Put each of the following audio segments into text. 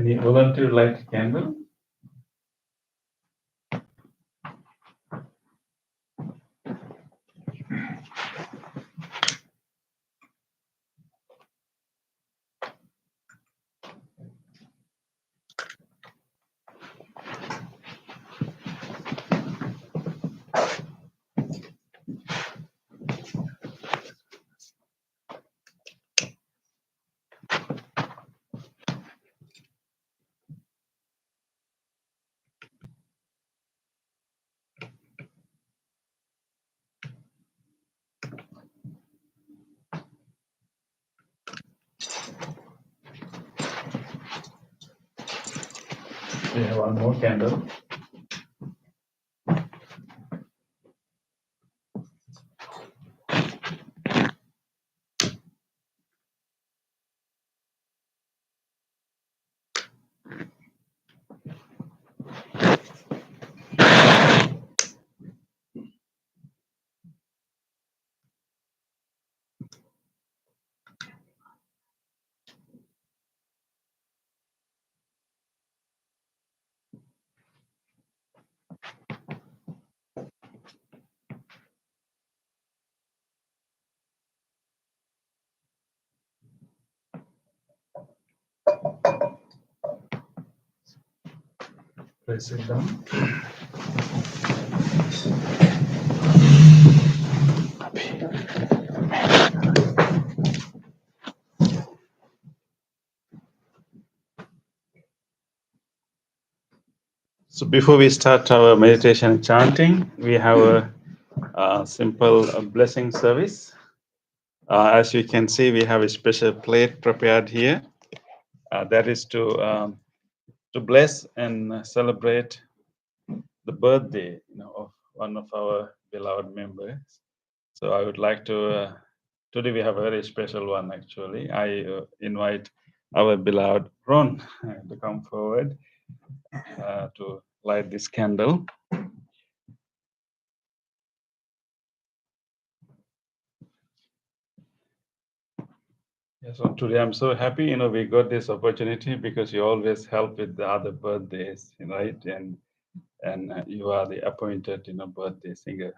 Any volunteer light candle? We have one more candle. Place it down. So before we start our meditation chanting, we have a simple blessing service. As you can see, we have a special plate prepared here. That is to bless and celebrate the birthday, of one of our beloved members. So I would like to. Today we have a very special one. Actually, I invite our beloved Ron to come forward to light this candle. Yes, so today I'm so happy, we got this opportunity because you always help with the other birthdays, right? And you are the appointed, birthday singer.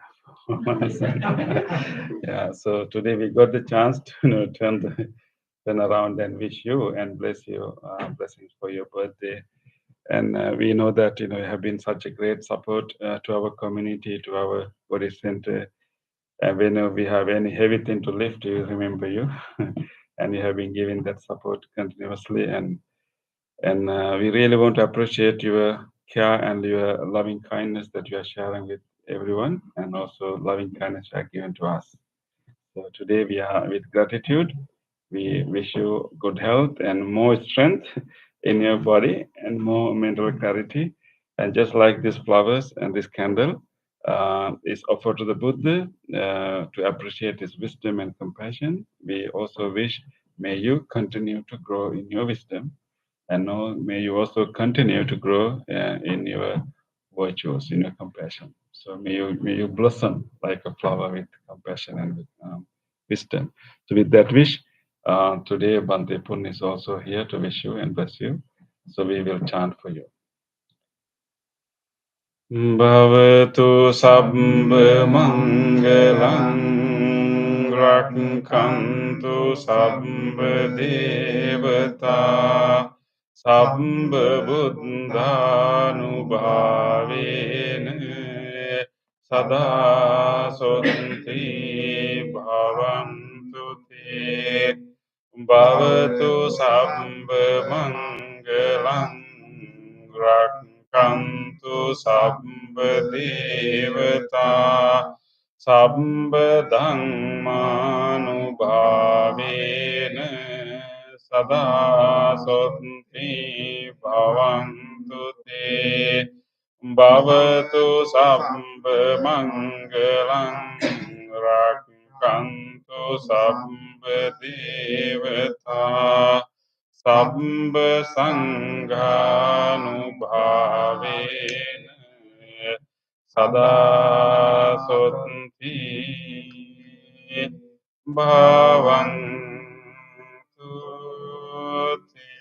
Yeah. So today we got the chance to, turn around and wish you and bless you, blessings for your birthday. And we know that you have been such a great support to our community, to our body center. And when we have any heavy thing to lift, we remember you, and you have been giving that support continuously. And we really want to appreciate your care and your loving kindness that you are sharing with everyone, and also loving kindness you are given to us. So today we are with gratitude. We wish you good health and more strength in your body and more mental clarity. And just like these flowers and this candle is offered to the Buddha to appreciate his wisdom and compassion, we also wish may you continue to grow in your wisdom, and may you also continue to grow in your virtues, in your compassion. So may you blossom like a flower with compassion and with wisdom. So with that wish, today Bhante Pun is also here to wish you and bless you. So we will chant for you. Bhavatu sabbha mangalang rakkantu sabbha devata sabbha buddhanubhavena sada soti bhavantu te bhavatu sabbha mangalang rakkantu sabbha devata sabbha dhammanubhavena sada soti bhavantu te bhavatu sabbha mangalang rakkantu sabbha devata sabbha sanghanubhavena sada soti bhavantu te.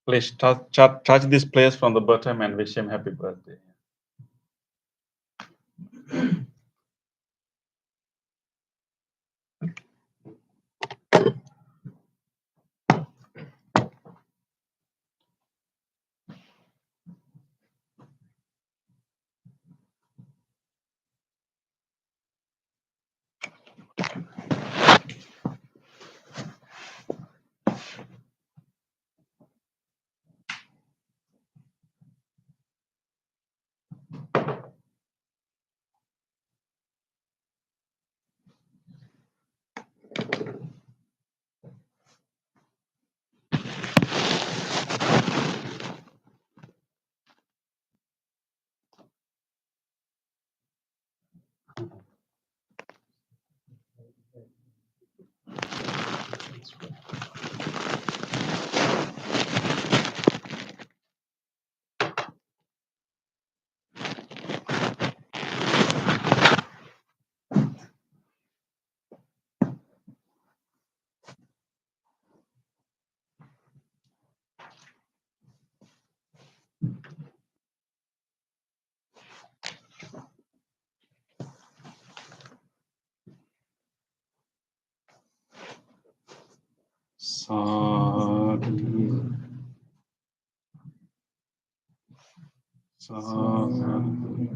Please touch this place from the bottom and wish him happy birthday. Sadhu, sadhu,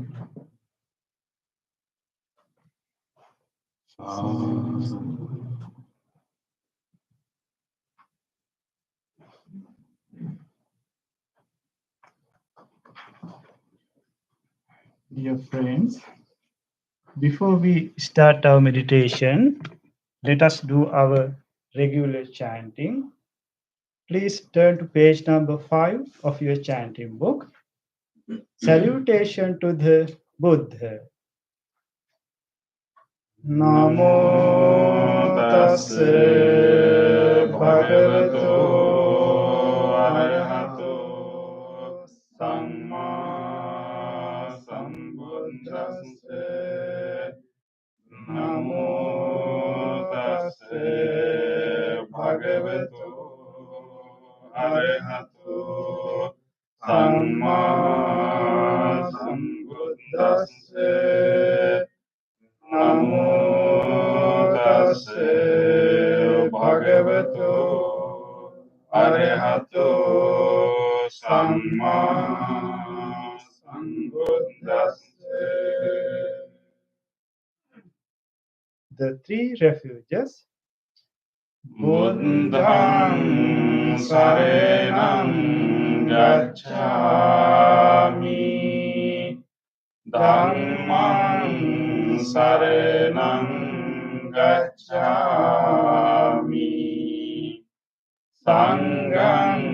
sadhu. Dear friends, before we start our meditation, let us do our regular chanting. Please turn to page number 5 of your chanting book. Salutation to the Buddha. Namo tassa bhagavato arahato samma sambuddhassa. Namo tassa bhagavato arahato samma sambuddhassa. Namo tassa bhagavato arahato samma sambuddhassa. The three refuges. Buddhang saranang gacchami. Dhammang saranang gacchami. Sanghang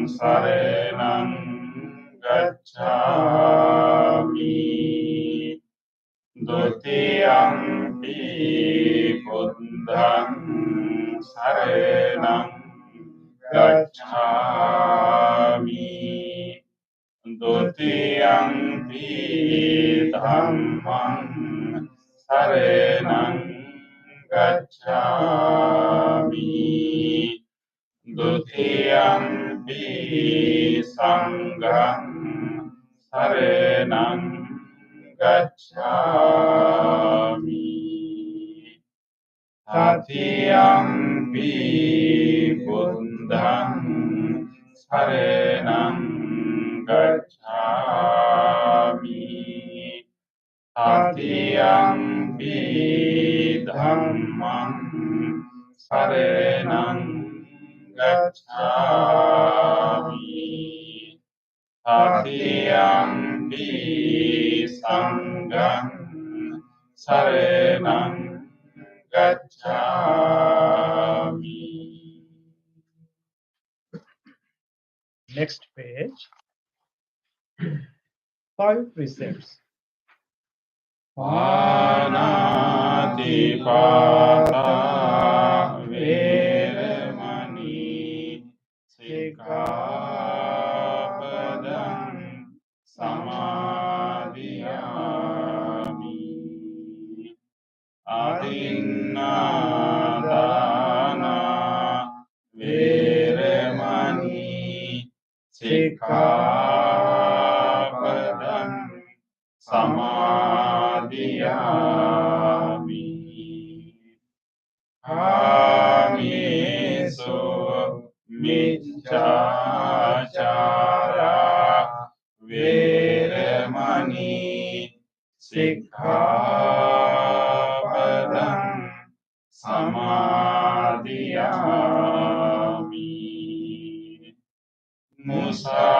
saranang gacchami. Dutiyampi buddhang saranang gacchami. Dutiyampi dhammang saranang gacchami. Dutiyampi sanghang saranang gacchami. Tatiyampi buddhang saranang gacchami. Tatiyampi dhammang saranang gacchami. Tatiyampi sanghang saranang gacchami. Next page. 5 precepts. Panatipata veramani sikkhapadang samadhiyami. samadhiyami. Kamisu miccācara vēremani sikkhapadam samadhiyami. Musavada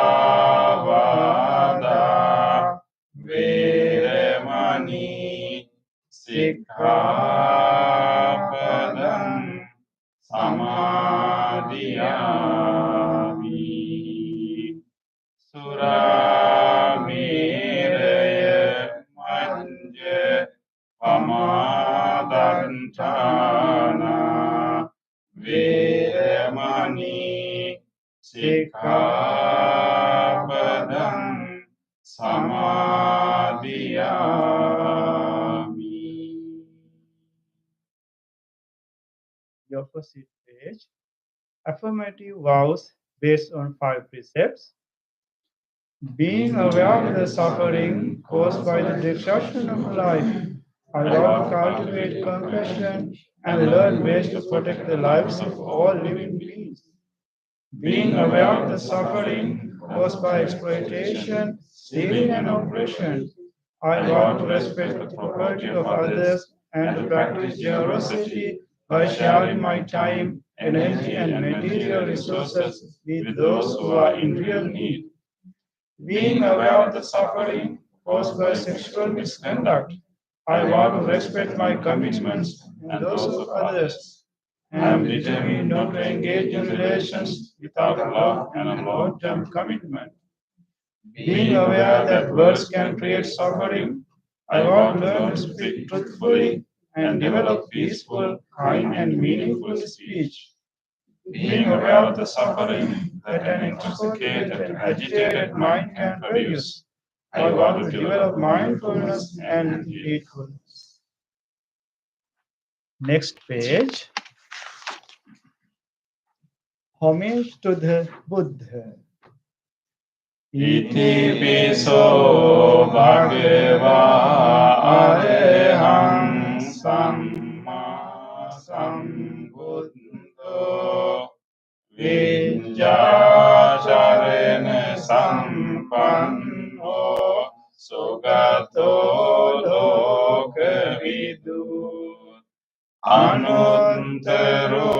vēremani sikkhapadam samadhiyami. Surameraya manja pamadantana vēremani sikkhapadam samadhiyami. The opposite page. Affirmative vows based on 5 precepts. Being aware of the suffering caused by the destruction of life, I vow to cultivate compassion and learn ways to protect the lives of all living beings. Being aware of the suffering caused by exploitation, stealing, and oppression, I vow to respect the property of others and to practice generosity by sharing my time, energy, and material resources with those who are in real need. Being aware of the suffering caused by sexual misconduct, I vow to respect my commitments and those of others. I am determined not to engage in relations without love and a long-term commitment. Being aware that words can create suffering, I vow to learn to speak truthfully and develop peaceful, kind, and meaningful speech. Being aware of the suffering that an intoxicated and agitated mind can produce, I vow to develop mindfulness and heedfulness. Next page. Homage to the Buddha. Iti piso bhagava arehang samma sambuddho vijjācarena sampanno sugato lokavidu anuttaro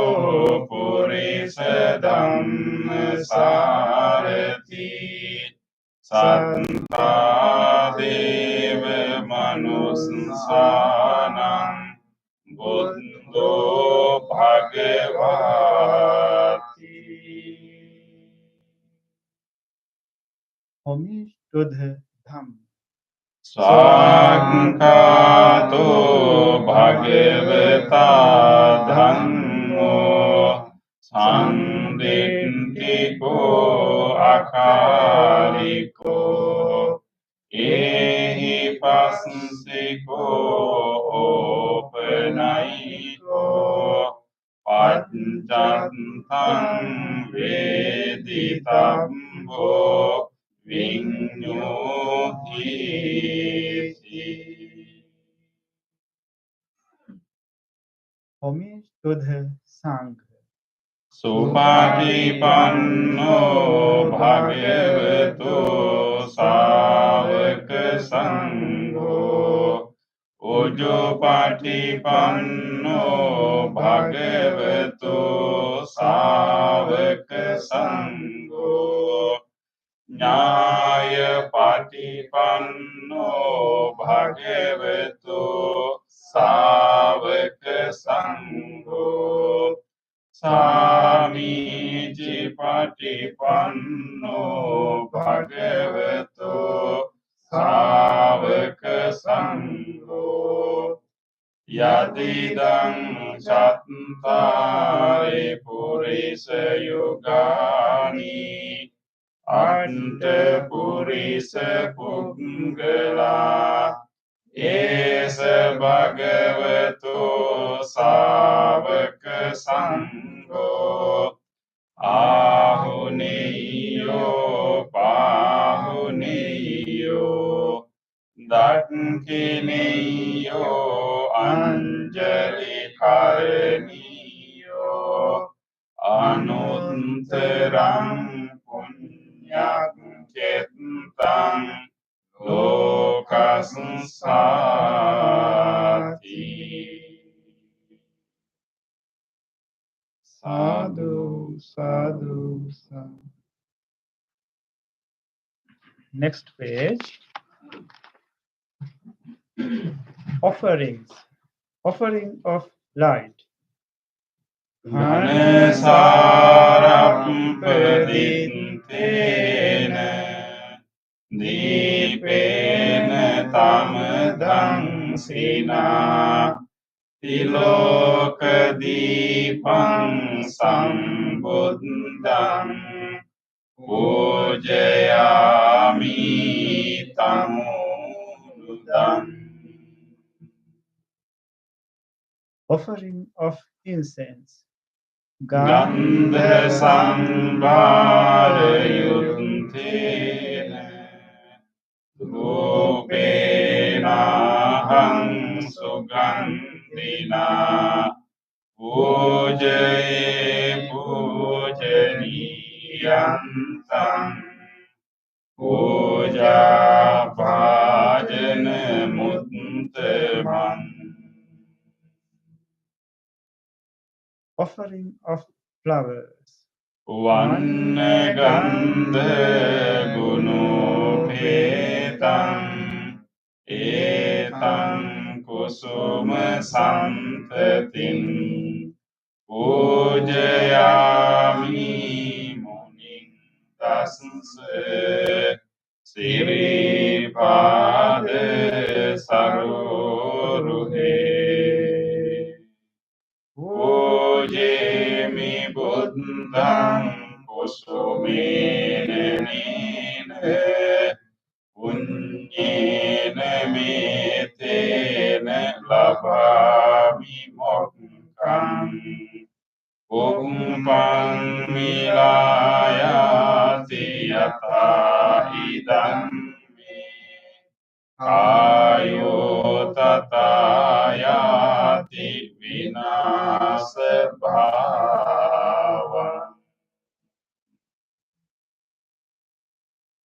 purisa dhamma sarati Sattādeva manusānam buddho bhagavati. Homage to the Dhamma. Svakkhato bhagavata dhammo sanditthiko akariko ehi passiko opanayiko paccantang veditabbo viññohiti. Homage to the Sangha. Supatipanno bhagavato sāvaka sangho Ujjopatipanno bhagavato sāvaka sangho Nyāyapatipanno bhagavato sāvaka sangho Samīci patipanno bhagavato sāvaka sangho Yadidang cattari purisa yugani Anta purisa punggala Esa bhagavato sāvaka sangho Ahuneyo pahuneyo Dakkineyo Anjali Karaniyo Anuttarang Punyak Cetang Lokasensati. Sadhu, sadhu, sadhu. Next page. Offerings. Offering of light. Ghanasarampradintena Dipena tamadang sina Tilokadipang sambuddhang Pujayami tamudam. Offering of incense. Gandha sambarayuntena Rupenahang sugandhina Pujaye pujaniyantang Puja bhajana muttamam. Offering of flowers. Vannagandha gunopetang Etang kusuma santatim Pujayami muning tasya Siripada saruruhe Pujemi buddhang kusumena nena Punyena metena labhami mokkam Umpang milayati yata idam me Ayo tatayati vinasa bhava.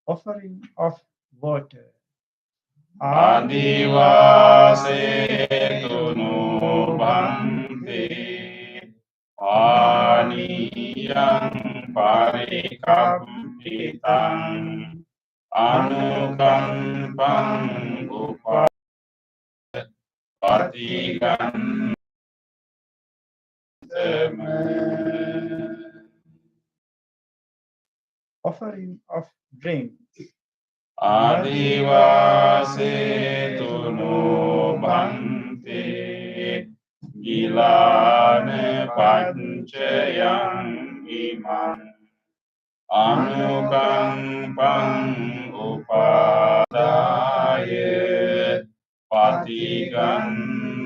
Offering of water. Adivase tunu bhante Aniyang parikampitam Anukampang upatikan Offering of drink. Adivase tunu bhante Gilane pancayang imam Anukampang upadaya Patigan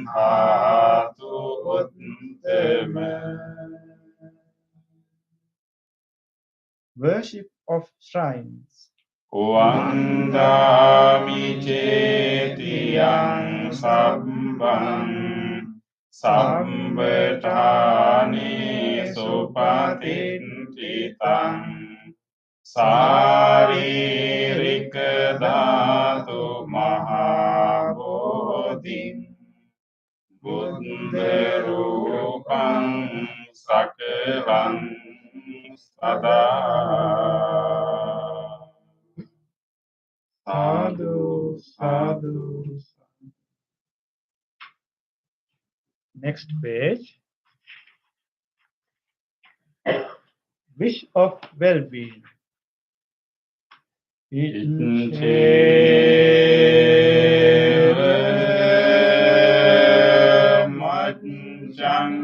hatu uttama. Worship of shrines. Wandami cetiyang sabbang Sambetani supatintitang Saririka dhatu mahabodhim Buddha rupang sakalang sada. Sadhu, sadhu, sadhu. Next page. Wish of well-being. Itcheva majjang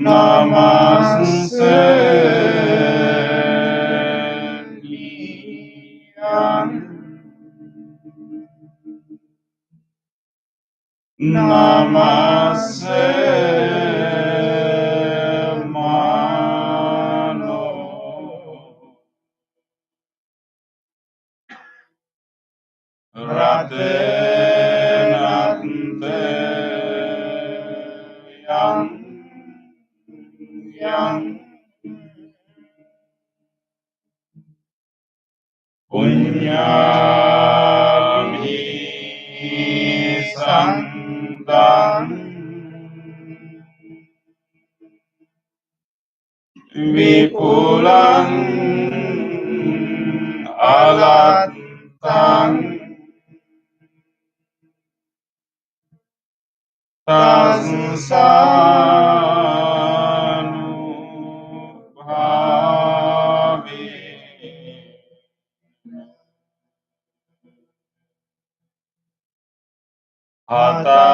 namaste niyam namaste mano punyami sandang vipulang alatang tasanubhavi atanterayo.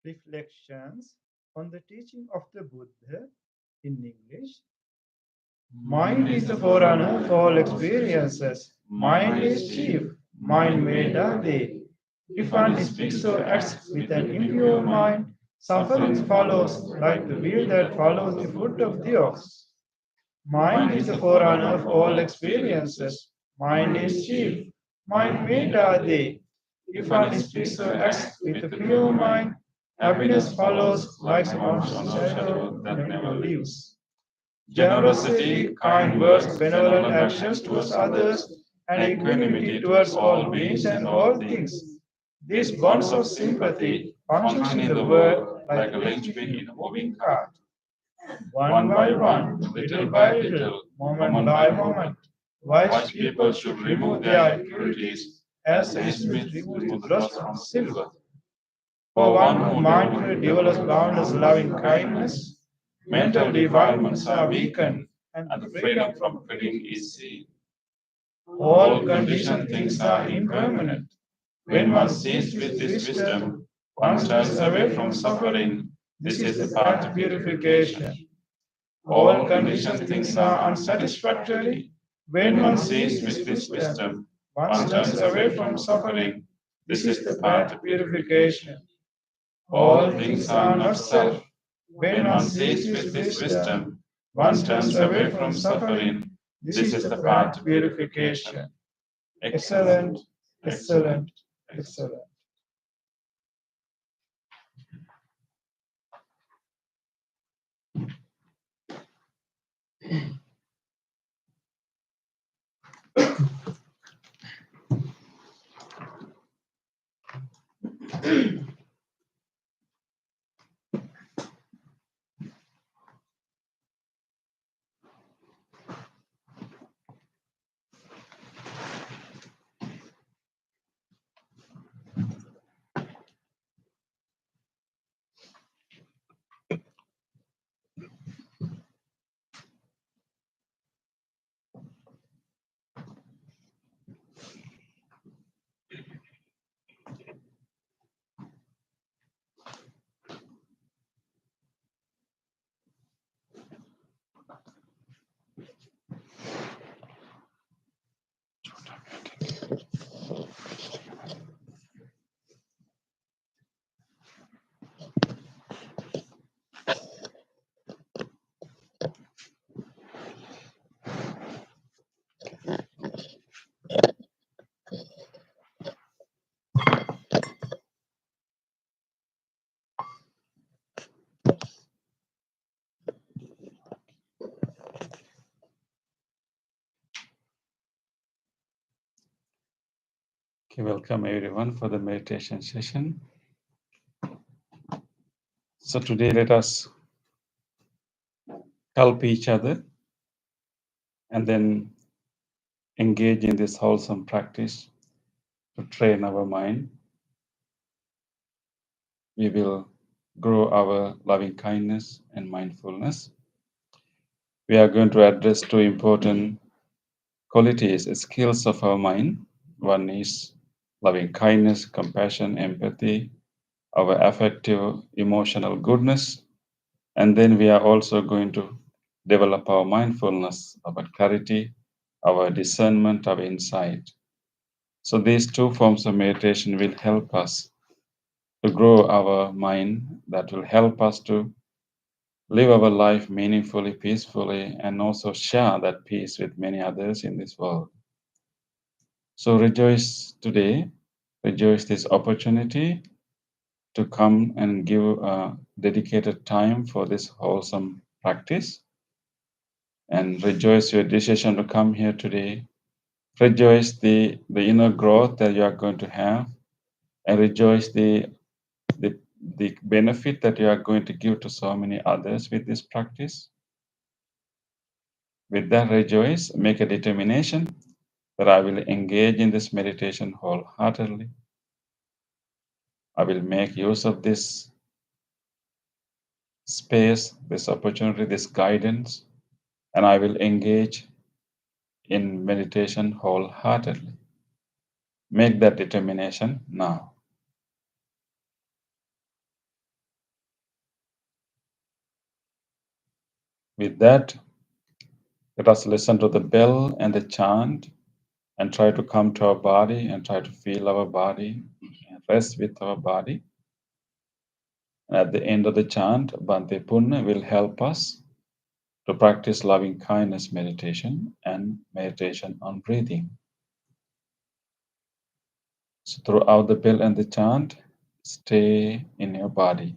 Reflections on the teaching of the Buddha in English. Mind is the forerunner for all experiences. Mind is chief. Mind made are they. If one speaks or acts with an impure mind, suffering follows like the wheel that follows the foot of the ox. Mind is the forerunner of all experiences. Mind is chief. Mind made are they. If one speaks or acts with a pure mind, happiness follows like a constant shadow that never leaves. Generosity, kind words, benevolent actions towards others, and equanimity towards all beings and all things. These bonds of sympathy function in the world like a linchpin in a moving cart. One by one, little by little, moment by moment, wise people should remove their impurities as a smith removes the dross from silver. For one who mindfully develops boundless loving kindness, mental defilements are weakened and the freedom from quitting is seen. All conditioned things are impermanent. When one sees with this wisdom, one turns away from suffering. This is the path to purification. All conditioned things are unsatisfactory. When one sees with this wisdom, one turns away from suffering. This is the path to purification. All things are not self. When one sees with this wisdom, one turns away from suffering. This is the path to purification. Excellent, excellent, excellent. Okay, welcome everyone for the meditation session. So today let us help each other and then engage in this wholesome practice to train our mind. We will grow our loving kindness and mindfulness. We are going to address two important qualities, skills of our mind. One is loving kindness, compassion, empathy, our affective, emotional goodness. And then we are also going to develop our mindfulness, our clarity, our discernment, our insight. So these two forms of meditation will help us to grow our mind, that will help us to live our life meaningfully, peacefully, and also share that peace with many others in this world. So rejoice today, rejoice this opportunity to come and give a dedicated time for this wholesome practice, and rejoice your decision to come here today. Rejoice the inner growth that you are going to have, and rejoice the, the benefit that you are going to give to so many others with this practice. With that, rejoice, make a determination that I will engage in this meditation wholeheartedly. I will make use of this space, this opportunity, this guidance, and I will engage in meditation wholeheartedly. Make that determination now. With that, let us listen to the bell and the chant and try to come to our body and try to feel our body and rest with our body. And at the end of the chant, Bhante Punna will help us to practice loving kindness meditation and meditation on breathing. So throughout the bell and the chant, stay in your body.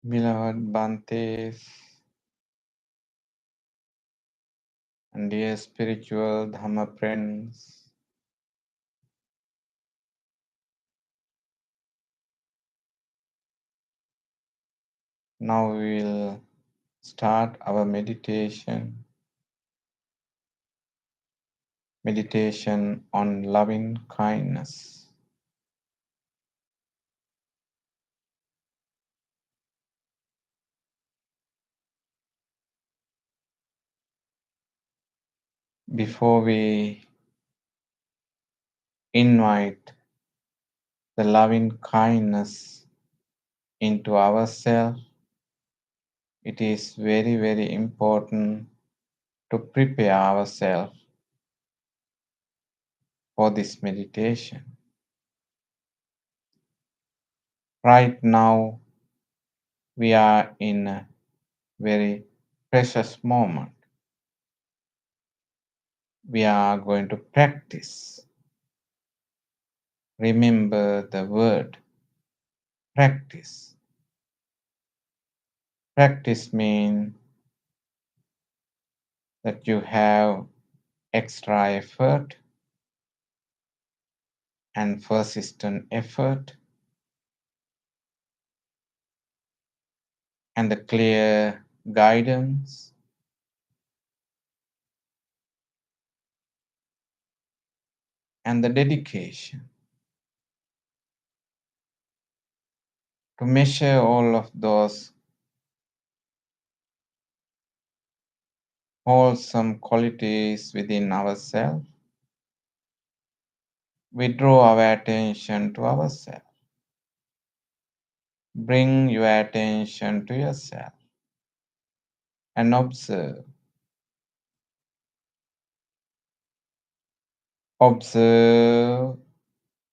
Beloved Bhantes and dear spiritual Dhamma friends, now we will start our meditation on loving kindness. Before we invite the loving kindness into ourselves, it is very, very important to prepare ourselves for this meditation. Right now, we are in a very precious moment. We are going to practice. Remember the word practice. Practice means that you have extra effort and persistent effort and the clear guidance and the dedication to measure all of those wholesome qualities within ourselves. We draw our attention to ourselves. Bring your attention to yourself and observe. Observe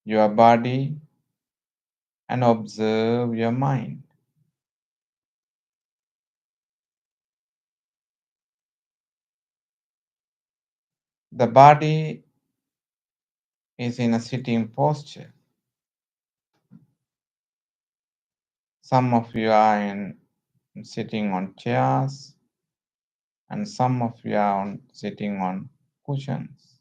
your body and observe your mind. The body is in a sitting posture. Some of you are sitting on chairs, and some of you are sitting on cushions.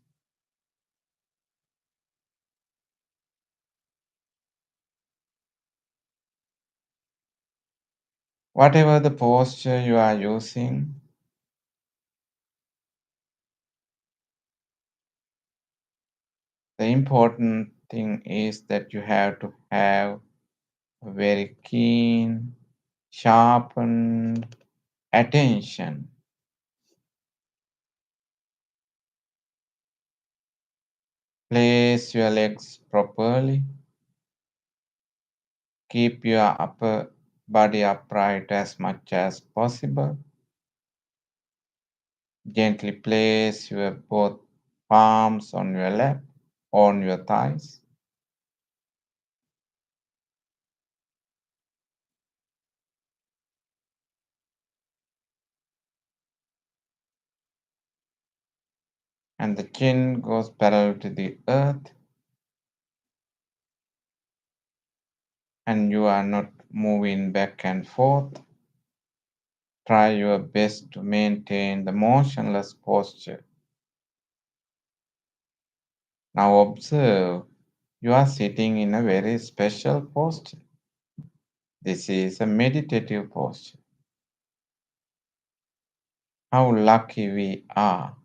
Whatever the posture you are using, the important thing is that you have to have a very keen, sharpened attention. Place your legs properly. Keep your upper body upright as much as possible. Gently place your both palms on your lap, on your thighs. And the chin goes parallel to the earth, and you are not moving back and forth. Try your best to maintain the motionless posture. Now observe, you are sitting in a very special posture. This is a meditative posture. How lucky we are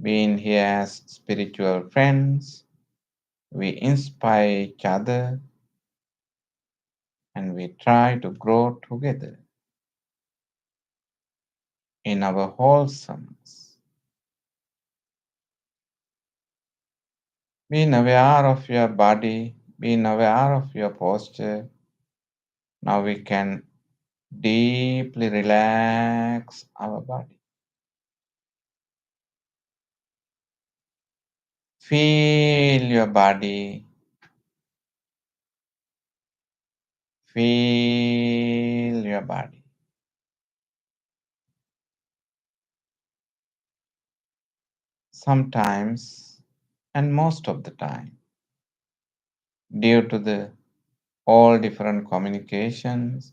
being here as spiritual friends. We inspire each other and we try to grow together in our wholesomeness. Being aware of your body, being aware of your posture, now we can deeply relax our body. Feel your body. Feel your body. Sometimes, and most of the time, due to the all different communications,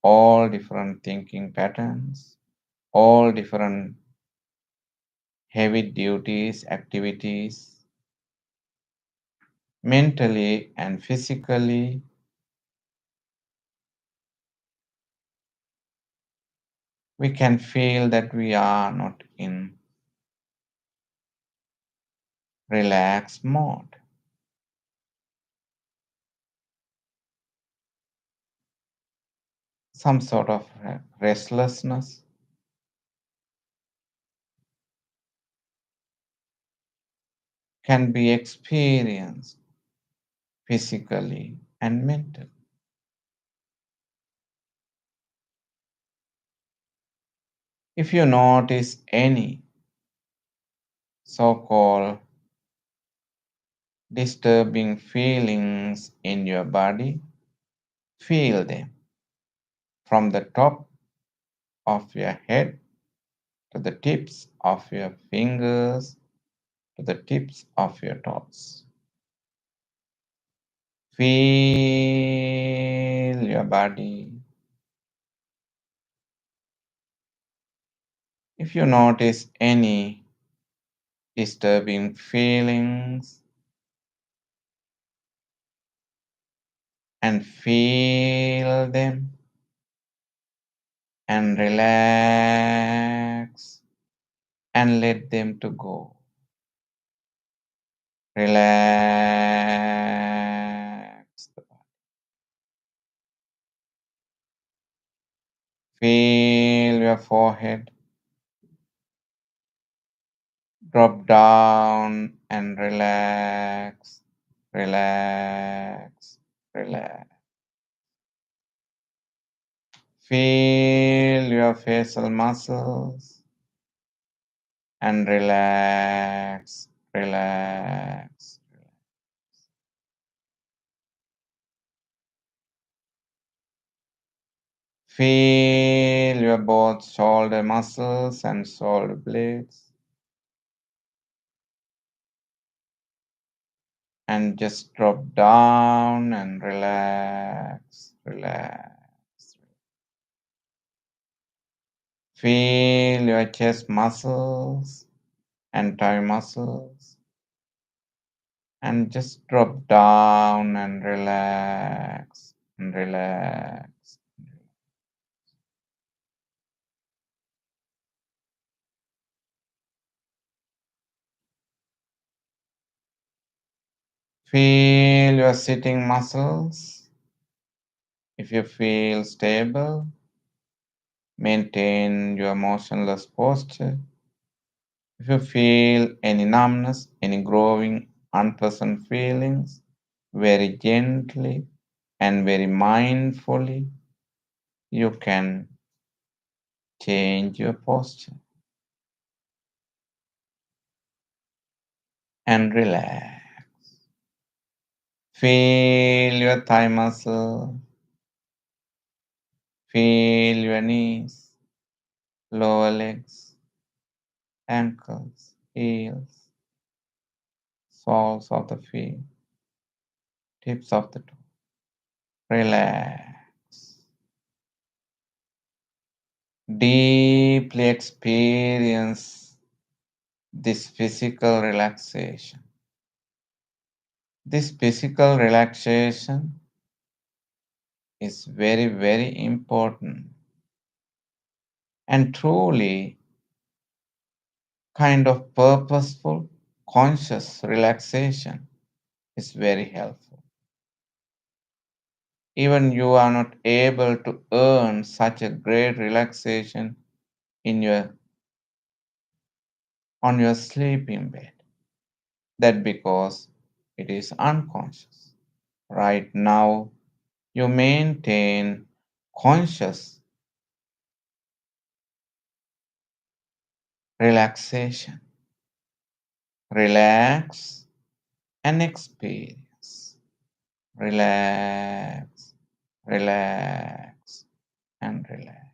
all different thinking patterns, all different heavy duties, activities, mentally and physically, we can feel that we are not in relaxed mode. Some sort of restlessness can be experienced physically and mentally. If you notice any so-called disturbing feelings in your body, feel them from the top of your head to the tips of your fingers to the tips of your toes. Feel your body. If you notice any disturbing feelings and feel them and relax and let them to go. Relax the body. Feel your forehead drop down and relax, relax, relax. Feel your facial muscles and relax, relax. Feel your both shoulder muscles and shoulder blades. and just drop down and relax, relax. Feel your chest muscles and thigh muscles and just drop down and relax and relax. Feel your sitting muscles. If you feel stable, maintain your motionless posture. If you feel any numbness, any growing, unpleasant feelings, very gently and very mindfully, you can change your posture and relax. Feel your thigh muscle, feel your knees, lower legs, ankles, heels, soles of the feet, tips of the toes. Relax. Deeply experience this physical relaxation. This physical relaxation is very, very important and truly kind of purposeful, conscious relaxation is very helpful. Even you are not able to earn such a great relaxation in your on your sleeping bed. That because it is unconscious. Right now you maintain conscious relaxation. Relax and experience. Relax, relax, and relax.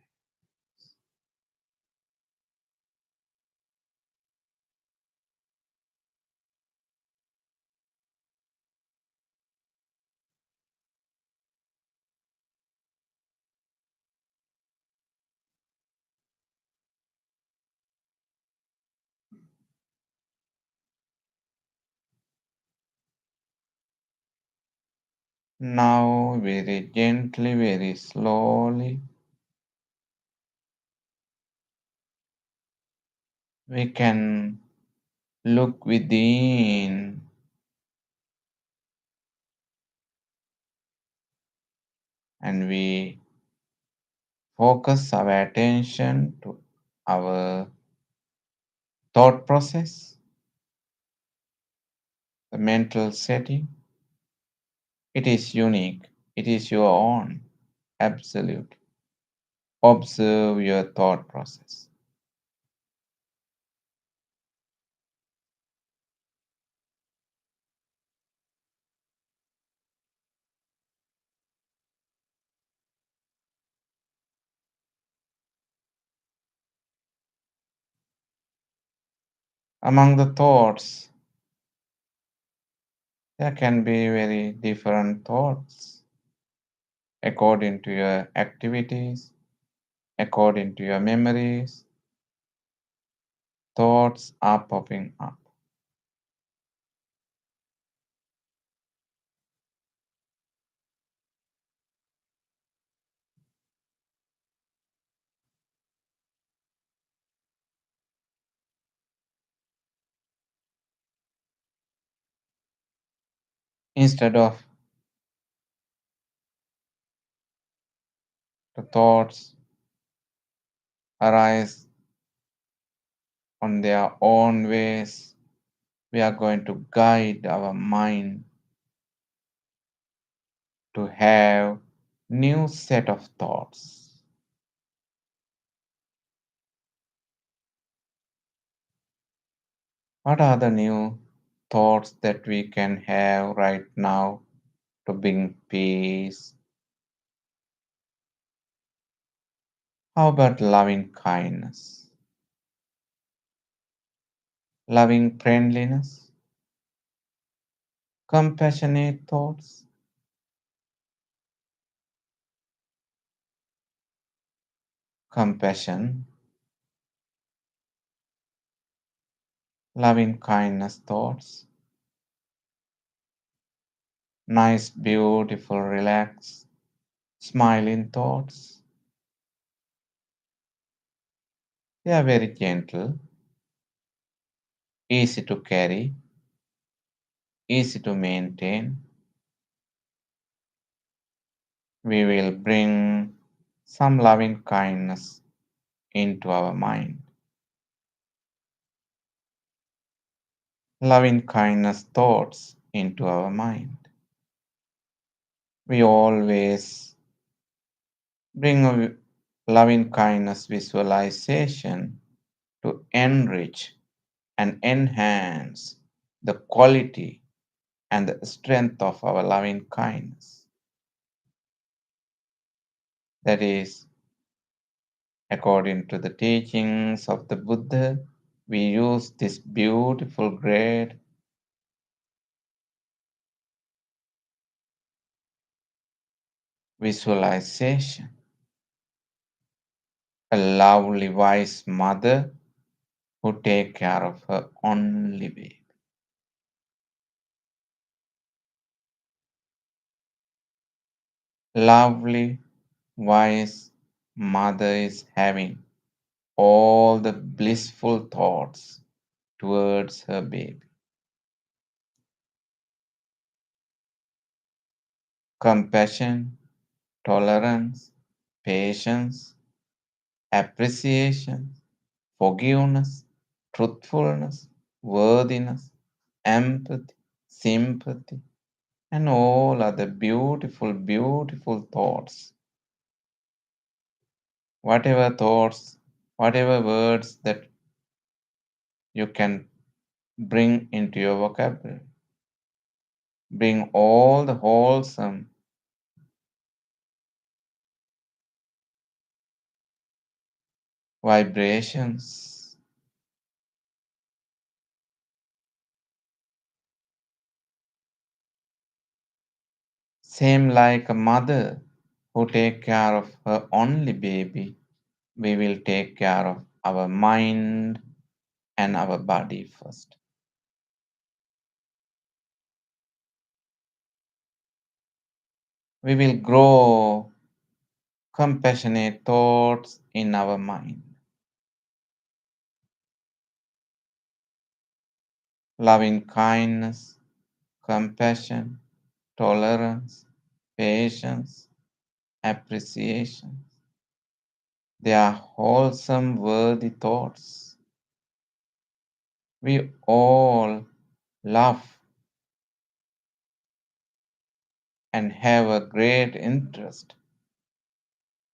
Now, very gently, very slowly, we can look within and we focus our attention to our thought process, the mental setting. It is unique, it is your own, absolute. Observe your thought process. Among the thoughts, there can be very different thoughts according to your activities, according to your memories. Thoughts are popping up. Instead of the thoughts arise on their own ways, we are going to guide our mind to have new set of thoughts. What are the new thoughts that we can have right now to bring peace? How about loving kindness, loving friendliness, compassionate thoughts, compassion, loving kindness thoughts, nice, beautiful, relaxed, smiling thoughts. They are very gentle, easy to carry, easy to maintain. We will bring some loving kindness into our mind. Loving kindness thoughts into our mind. We always bring a loving kindness visualization to enrich and enhance the quality and the strength of our loving kindness. That is, according to the teachings of the Buddha, we use this beautiful, great visualization. A lovely, wise mother who take care of her only baby. Lovely, wise mother is having all the blissful thoughts towards her baby. Compassion, tolerance, patience, appreciation, forgiveness, truthfulness, worthiness, empathy, sympathy, and all other beautiful, beautiful thoughts. Whatever thoughts, whatever words that you can bring into your vocabulary, bring all the wholesome vibrations. Same like a mother who take care of her only baby, we will take care of our mind and our body first. We will grow compassionate thoughts in our mind, loving kindness, compassion, tolerance, patience, appreciation. They are wholesome, worthy thoughts. We all love and have a great interest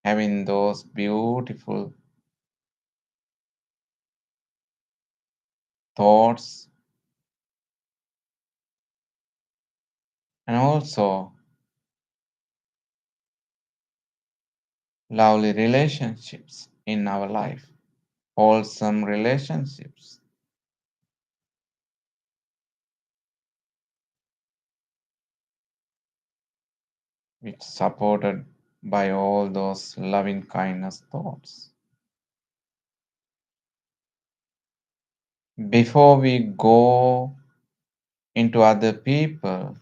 having those beautiful thoughts and also lovely relationships in our life, wholesome relationships. Which supported by all those loving kindness thoughts. Before we go into other people,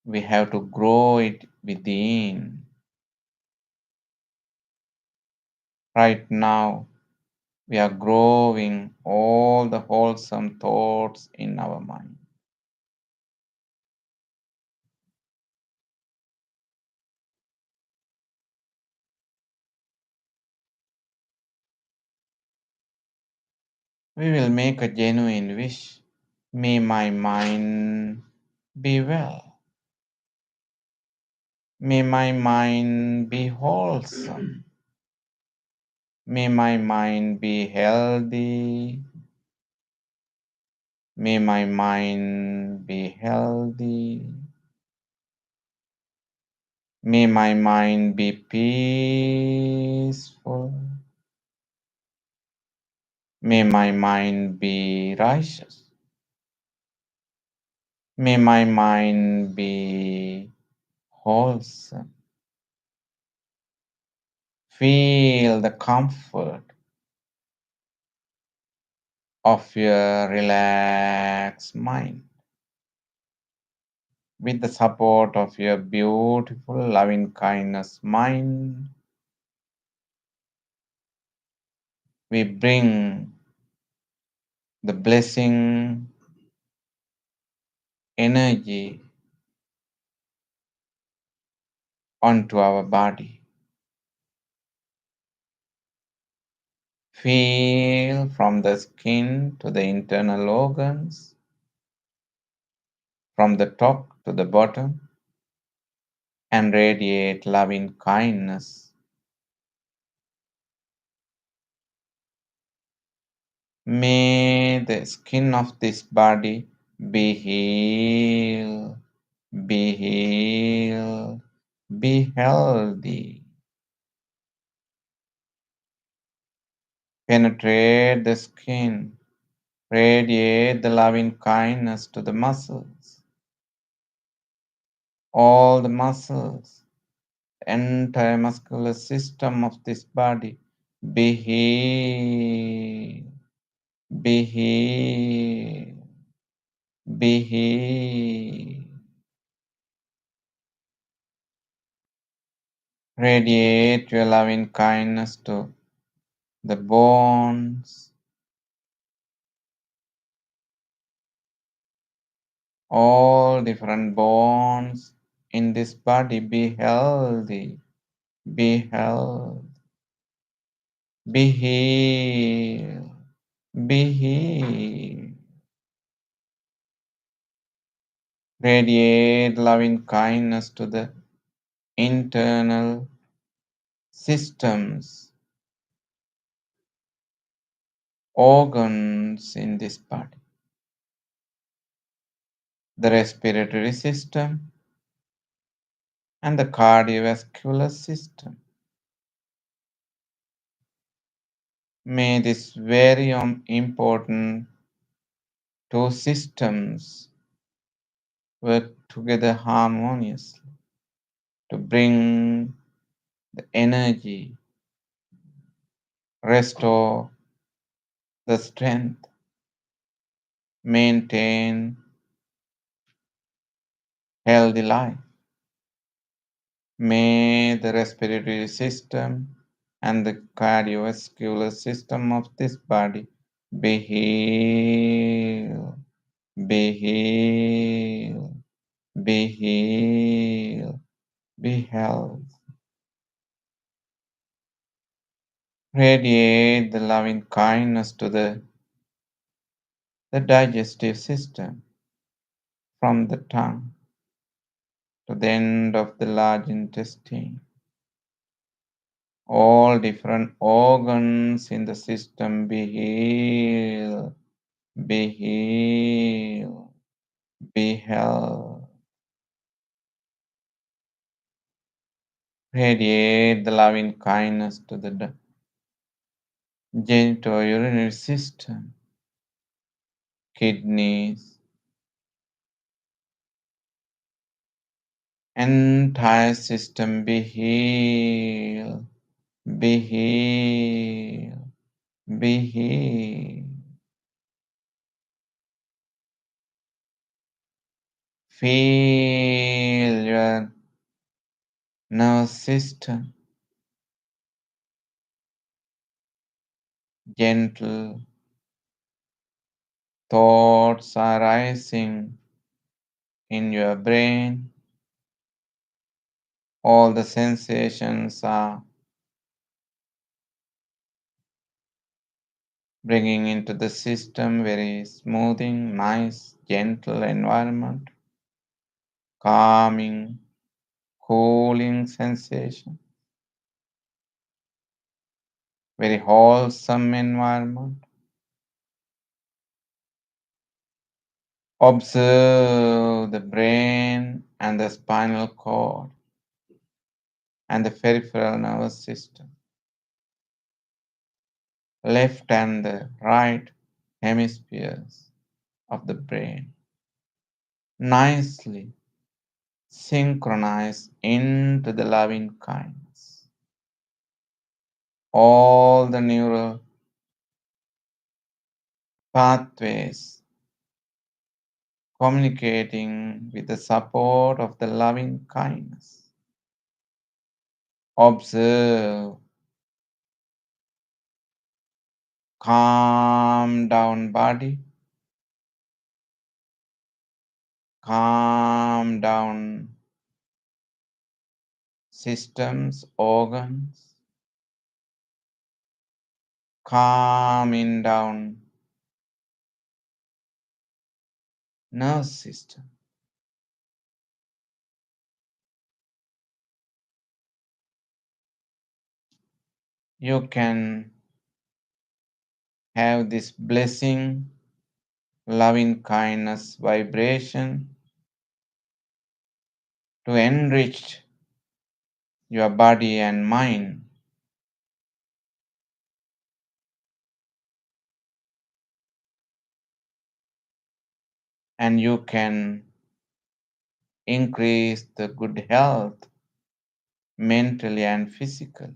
we have to grow it within. Right now, we are growing all the wholesome thoughts in our mind. We will make a genuine wish. May my mind be well. May my mind be wholesome. May my mind be healthy. May my mind be healthy. May my mind be peaceful. May my mind be righteous. May my mind be wholesome. Feel the comfort of your relaxed mind with the support of your beautiful loving kindness mind. We bring the blessing energy onto our body. Feel from the skin to the internal organs, from the top to the bottom, and radiate loving kindness. May the skin of this body be healed, be healed, be healthy. Penetrate the skin, radiate the loving kindness to the muscles, all the muscles, the entire muscular system of this body. Be healed, be healed, be healed. Radiate your loving kindness to the bones, all different bones in this body. Be healthy, be healthy, be healed, be healed. Radiate loving kindness to the internal systems, organs in this body, the respiratory system and the cardiovascular system. May this very important two systems work together harmoniously to bring the energy, restore the strength, maintain healthy life. May the respiratory system and the cardiovascular system of this body be healed, be healed, be healed, be healthy. Radiate the loving kindness to the digestive system from the tongue to the end of the large intestine. All different organs in the system be healed, be healed, be healed. Radiate the loving kindness to the genitourinary system, kidneys, entire system be healed, be healed, be healed. Feel your nervous system gentle. Thoughts are rising in your brain. All the sensations are bringing into the system very smoothing, nice, gentle environment, calming, cooling sensation, very wholesome environment. Observe the brain and the spinal cord and the peripheral nervous system, left and the right hemispheres of the brain. nicely synchronize into the loving kindness. All the neural pathways communicating with the support of the loving kindness. Observe calm down body, calm down systems, organs, calming down nerve system. You can have this blessing, loving kindness vibration to enrich your body and mind. And you can increase the good health mentally and physically.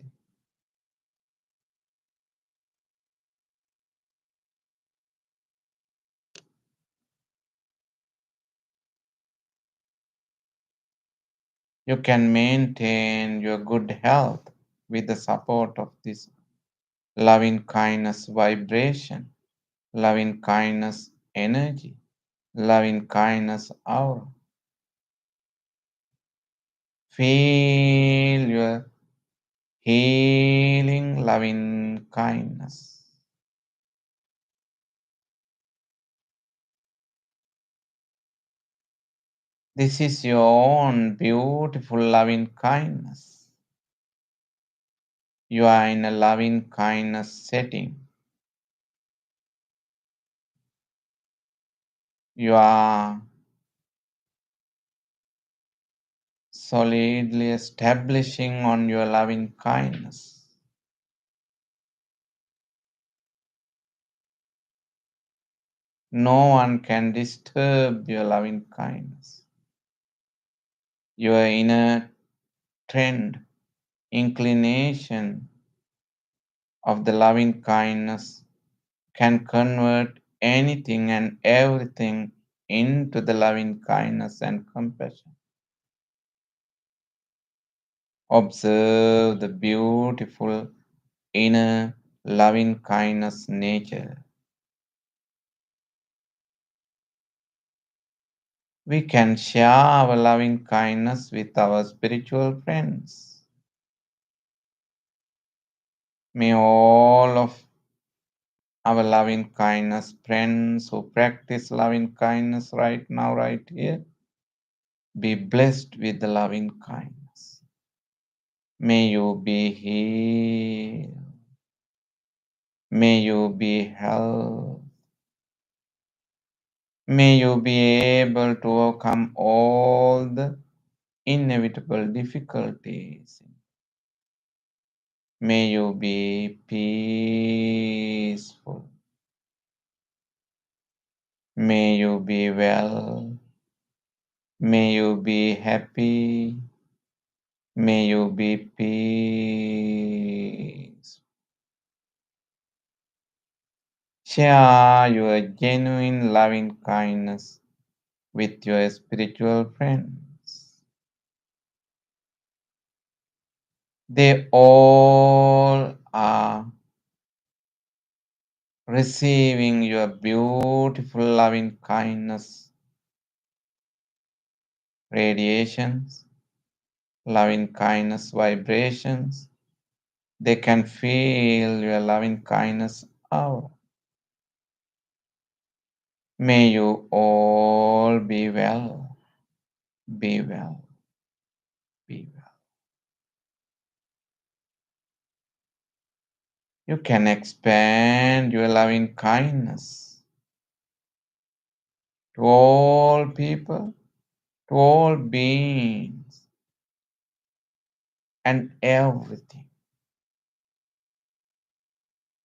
You can maintain your good health with the support of this loving kindness vibration, loving kindness energy, loving kindness aura. Feel your healing loving kindness. This is your own beautiful loving kindness. You are in a loving kindness setting. You are solidly establishing on your loving kindness. No one can disturb your loving kindness. Your inner trend, inclination of the loving kindness can convert anything and everything into the loving kindness and compassion. Observe the beautiful inner loving kindness nature. We can share our loving kindness with our spiritual friends. May all of our loving kindness friends who practice loving kindness right now, right here, be blessed with the loving kindness. May you be healed. May you be healthy. May you be able to overcome all the inevitable difficulties. May you be peaceful. May you be well. May you be happy. May you be peace. Share your genuine loving kindness with your spiritual friends. They all are receiving your beautiful loving kindness radiations, loving kindness vibrations. They can feel your loving kindness aura. May you all be well, be well, be well. You can expand your loving kindness to all people, to all beings, and everything,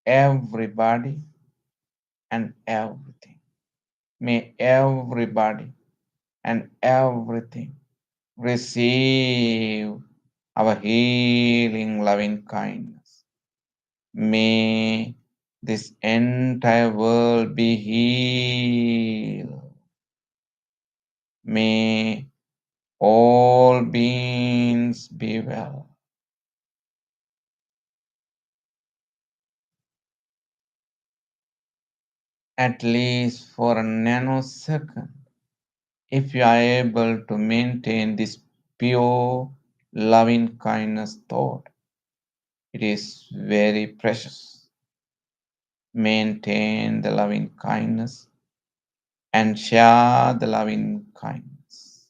everybody, and everything. May everybody and everything. Receive our healing loving kindness. May this entire world be healed. May all beings be well. At least for a nanosecond, if you are able to maintain this pure loving kindness thought, it is very precious. Maintain the loving kindness and share the loving kindness.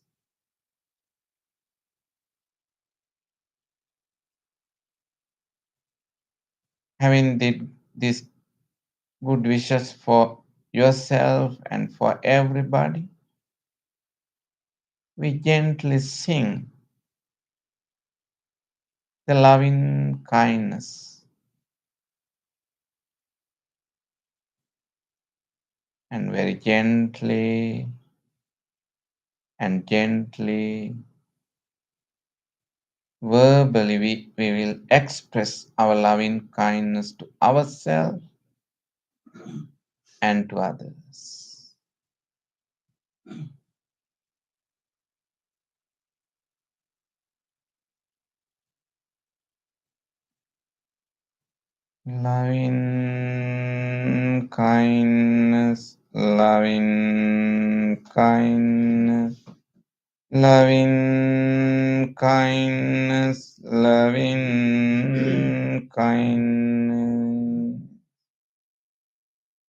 Having these good wishes for yourself and for everybody, we gently sing the loving kindness and very gently and gently, verbally, we will express our loving kindness to ourselves and to others. Loving kindness, loving kindness, loving kindness, loving kindness,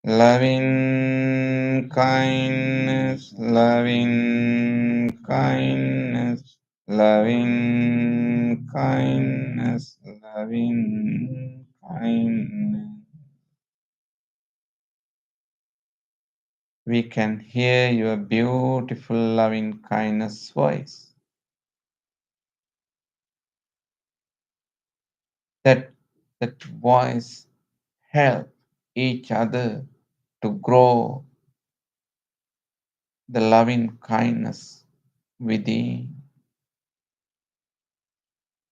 loving kindness, loving kindness, loving kindness, loving kindness. We can hear your beautiful loving kindness voice. That voice help each other to grow the loving kindness within.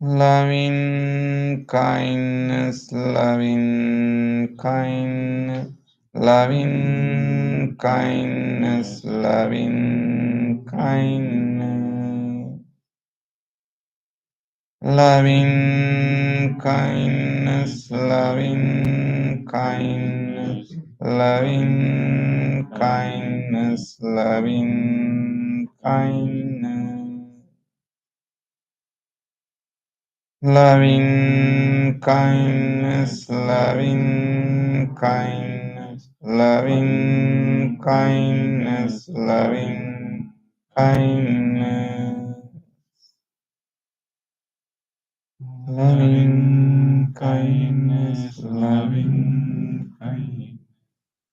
Loving kindness, loving kindness, loving kindness, loving kindness, loving kindness, loving kindness, loving kindness, loving kindness. Loving kindness, loving kindness, loving kindness, loving kindness, loving kindness, loving kindness,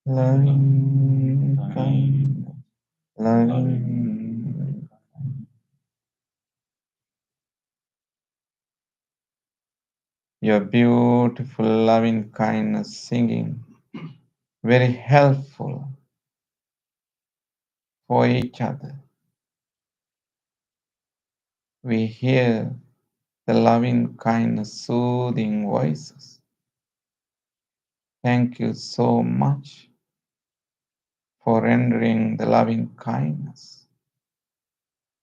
loving kindness, loving. Your beautiful loving kindness singing, very helpful for each other. We hear the loving kindness soothing voices. Thank you so much for rendering the loving kindness.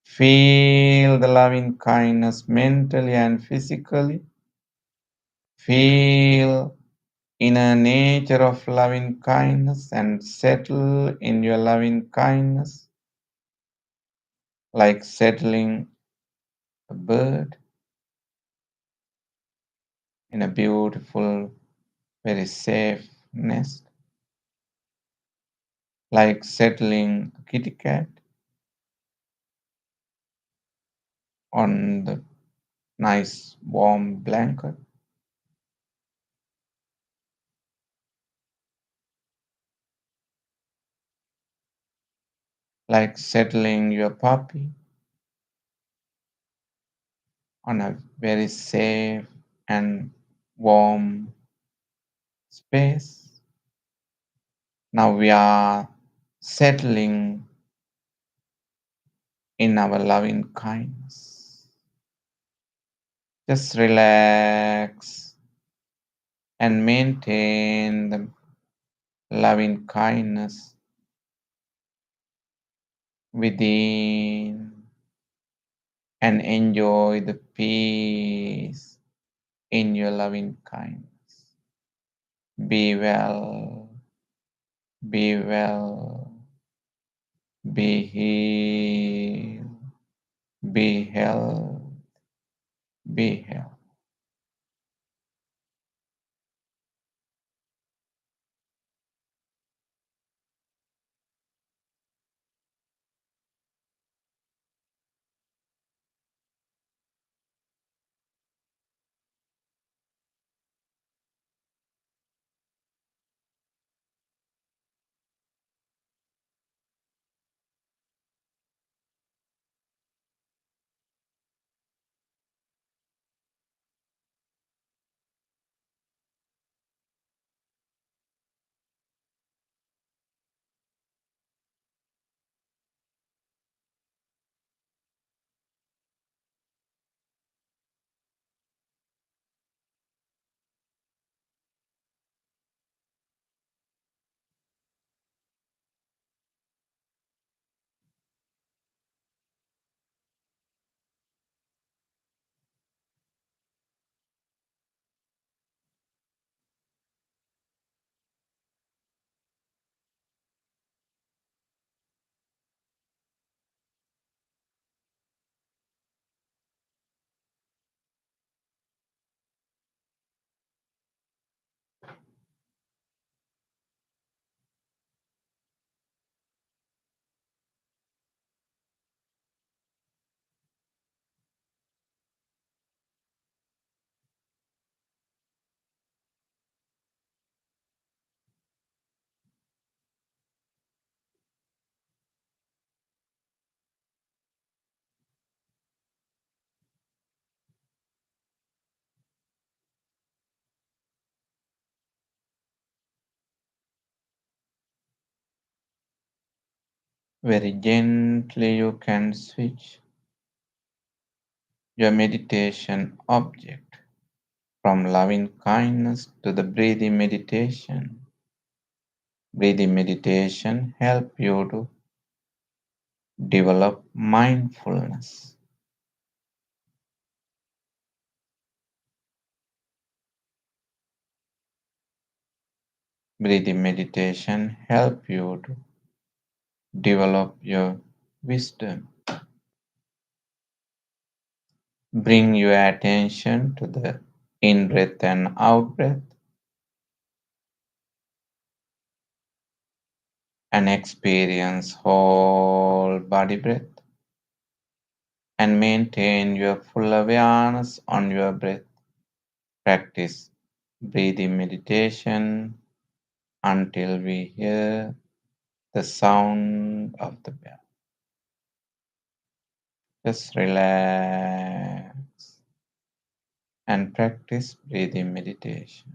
Feel the loving kindness mentally and physically. Feel inner nature of loving kindness and settle in your loving kindness like settling a bird in a beautiful, very safe nest, like settling a kitty cat on the nice warm blanket, like settling your puppy on a very safe and warm space. Now we are settling in our loving kindness. Just relax and maintain the loving kindness within and enjoy the peace in your loving kindness. Be well, be well, be healed, be healed, be healed. Very gently you can switch your meditation object from loving kindness to the breathing meditation. Breathing meditation help you to develop mindfulness. Breathing meditation help you to develop your wisdom. Bring your attention to the in breath and out breath and experience whole body breath and maintain your full awareness on your breath. Practice breathing meditation until we hear the sound of the bell. Just relax and practice breathing meditation.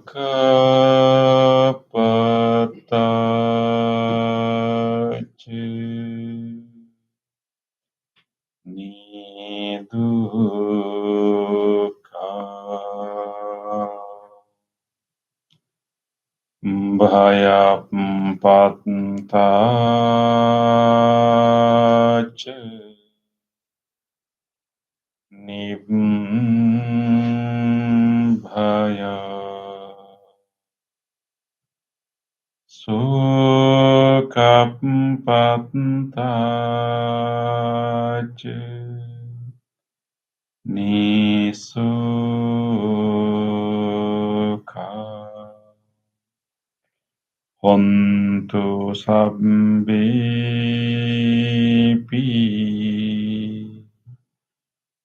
Niduka Bhaya Patanta Nibbhaya Sukapatanta Nisuka Hontu Sabbipi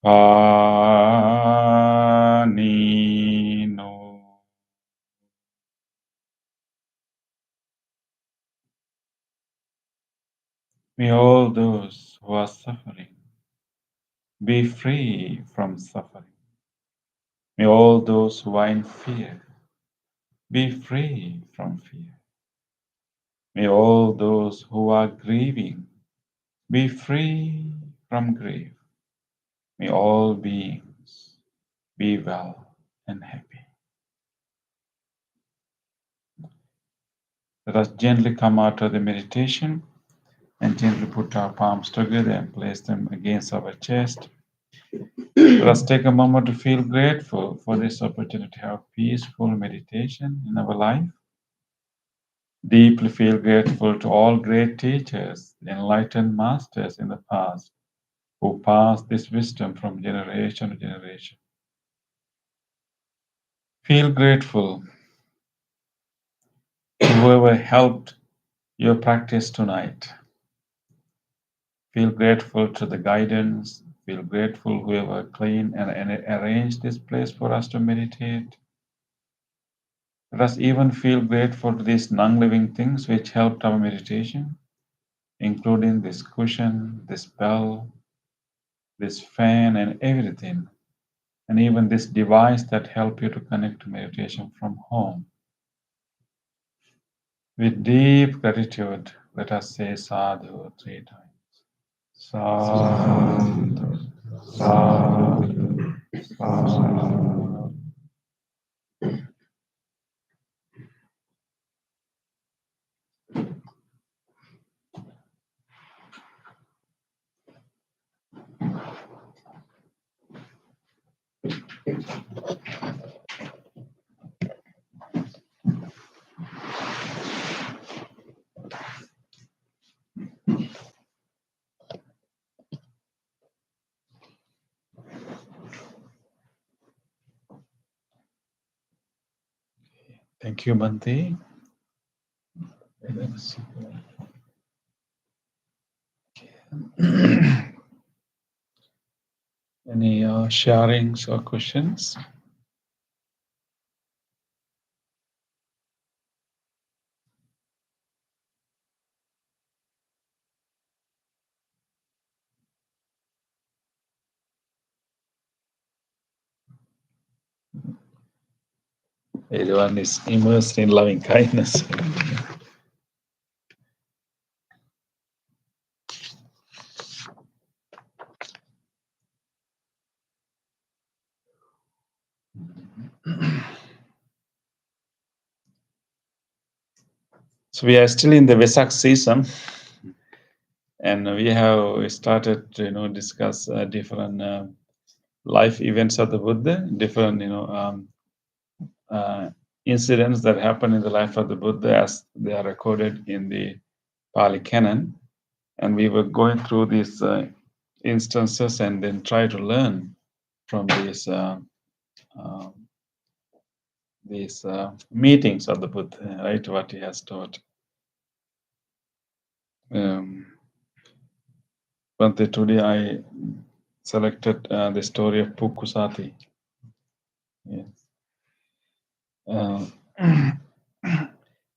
Panino. May all those who are suffering be free from suffering. May all those who are in fear be free from fear. May all those who are grieving be free from grief. May all beings be well and happy. Let us gently come out of the meditation and gently put our palms together and place them against our chest. Let us take a moment to feel grateful for this opportunity to have peaceful meditation in our life. Deeply feel grateful to all great teachers, enlightened masters in the past who passed this wisdom from generation to generation. Feel grateful to whoever helped your practice tonight. Feel grateful to the guidance. Feel grateful whoever cleaned and arranged this place for us to meditate. Let us even feel grateful to these non-living things which helped our meditation, including this cushion, this bell, this fan, and everything, and even this device that helped you to connect to meditation from home. With deep gratitude, let us say sadhu 3 times. Sadhu, sadhu, sadhu. Thank you, Bhante. Any sharings or questions? Everyone is immersed in loving kindness. So we are still in the Vesak season, and we have started to discuss different life events of the Buddha, different incidents that happen in the life of the Buddha as they are recorded in the Pali Canon, and we were going through these instances and then try to learn from these meetings of the Buddha, right? What he has taught. But today I selected the story of Pukusati. Yes.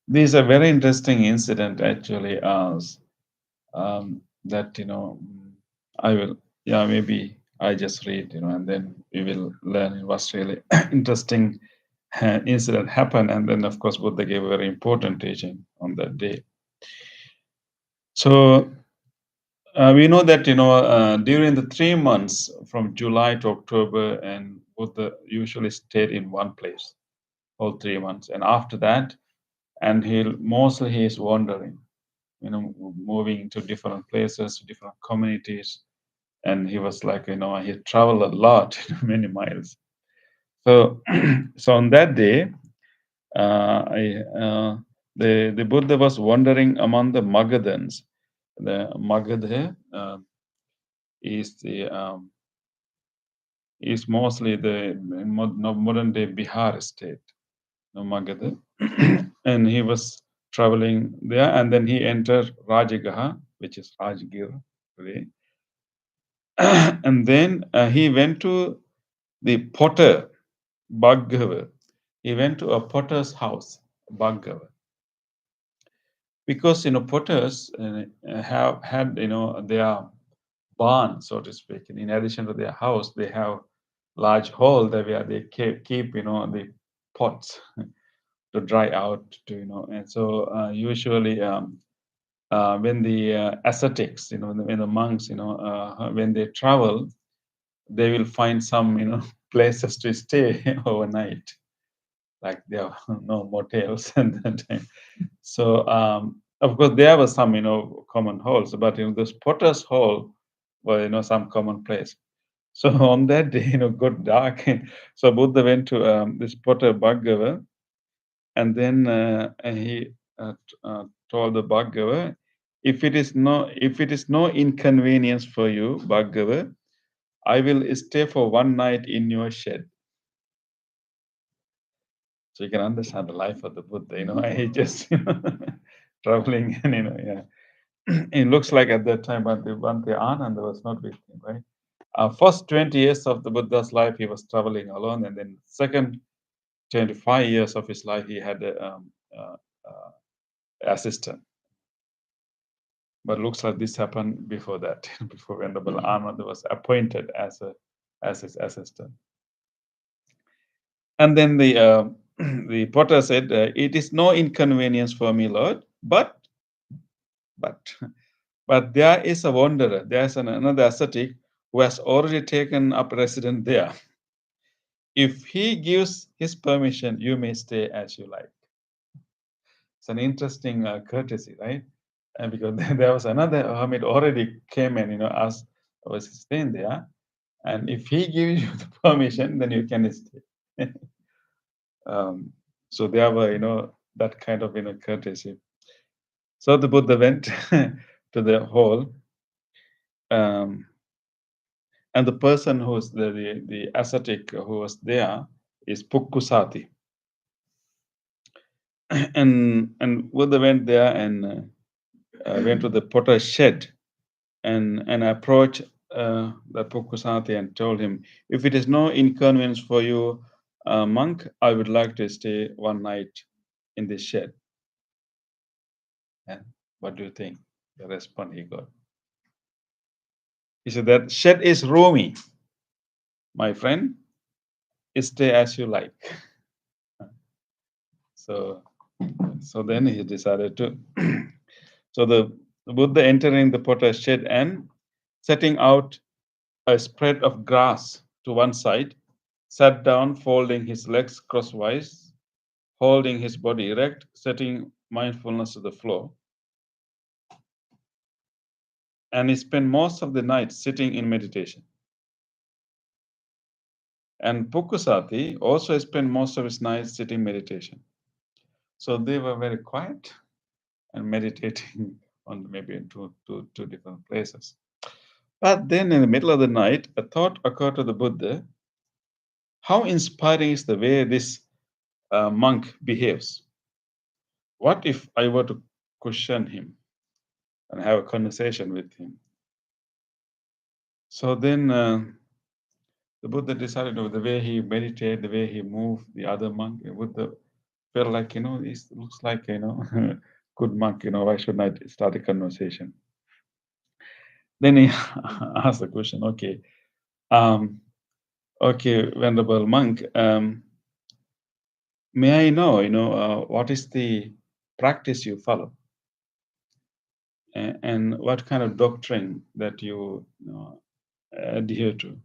This is a very interesting incident, actually, as that I will, maybe I just read, and then we will learn what's really interesting incident happened, and then of course Buddha gave a very important teaching on that day. So we know that during the 3 months from July to October, and Buddha usually stayed in one place all 3 months, and after that, and he is wandering, moving to different places, different communities, and he was like, he traveled a lot, many miles. So, so on that day, the Buddha was wandering among the Magadhans. The Magadha is the is mostly the modern day Bihar state, Magadha, and he was traveling there, and then he entered Rajagaha, which is Rajgir today, and then he went to the potter Bhagava. He went to a potter's house, Bhagava, because potters have had their barn, so to speak. And in addition to their house, they have large hall there where they keep the pots to dry out to and so usually when the ascetics when the monks when they travel, they will find some places to stay overnight, like there are no motels and that time. So of course there were some common halls, but this potter's hall were some common place. So on that day, got dark. So Buddha went to this potter Bhagava, and then he told the Bhagava, if it is no inconvenience for you, Bhagava, I will stay for one night in your shed. So you can understand the life of the Buddha. He just traveling, and yeah. It looks like at that time, but Bhante Ananda was not with him, right? First 20 years of the Buddha's life, he was traveling alone, and then second 25 years of his life, he had an assistant. But looks like this happened before that, before Venerable Ananda was appointed as his assistant. And then the the potter said, "It is no inconvenience for me, Lord, but there is a wanderer. There is another ascetic who has already taken up residence there. If he gives his permission, you may stay as you like." It's an interesting courtesy, right? And because there was another hermit already came and asked, was staying there, and if he gives you the permission, then you can stay. So there were that kind of courtesy. So the Buddha went to the hall, and the person who's the ascetic who was there is Pukkusati. And Buddha went there and went to the potter's shed and approached the Pukkusati and told him, if it is no inconvenience for you, monk, I would like to stay one night in this shed. And what do you think? The response he got. He said that shed is roomy, my friend. Stay as you like. So then he decided to. So the Buddha entering the potter's shed and setting out a spread of grass to one side, sat down, folding his legs crosswise, holding his body erect, setting mindfulness to the floor. And he spent most of the night sitting in meditation. And Pukkusati also spent most of his nights sitting meditation. So they were very quiet and meditating on maybe two different places. But then in the middle of the night, a thought occurred to the Buddha. How inspiring is the way this monk behaves. What if I were to question him and have a conversation with him? So then the Buddha decided the way he meditated, the way he moved, the other monk, Buddha felt like, he looks like, good monk, why shouldn't I start a conversation? Then he asked the question, okay, okay, Venerable monk, May I know, what is the practice you follow, and what kind of doctrine that you, adhere to?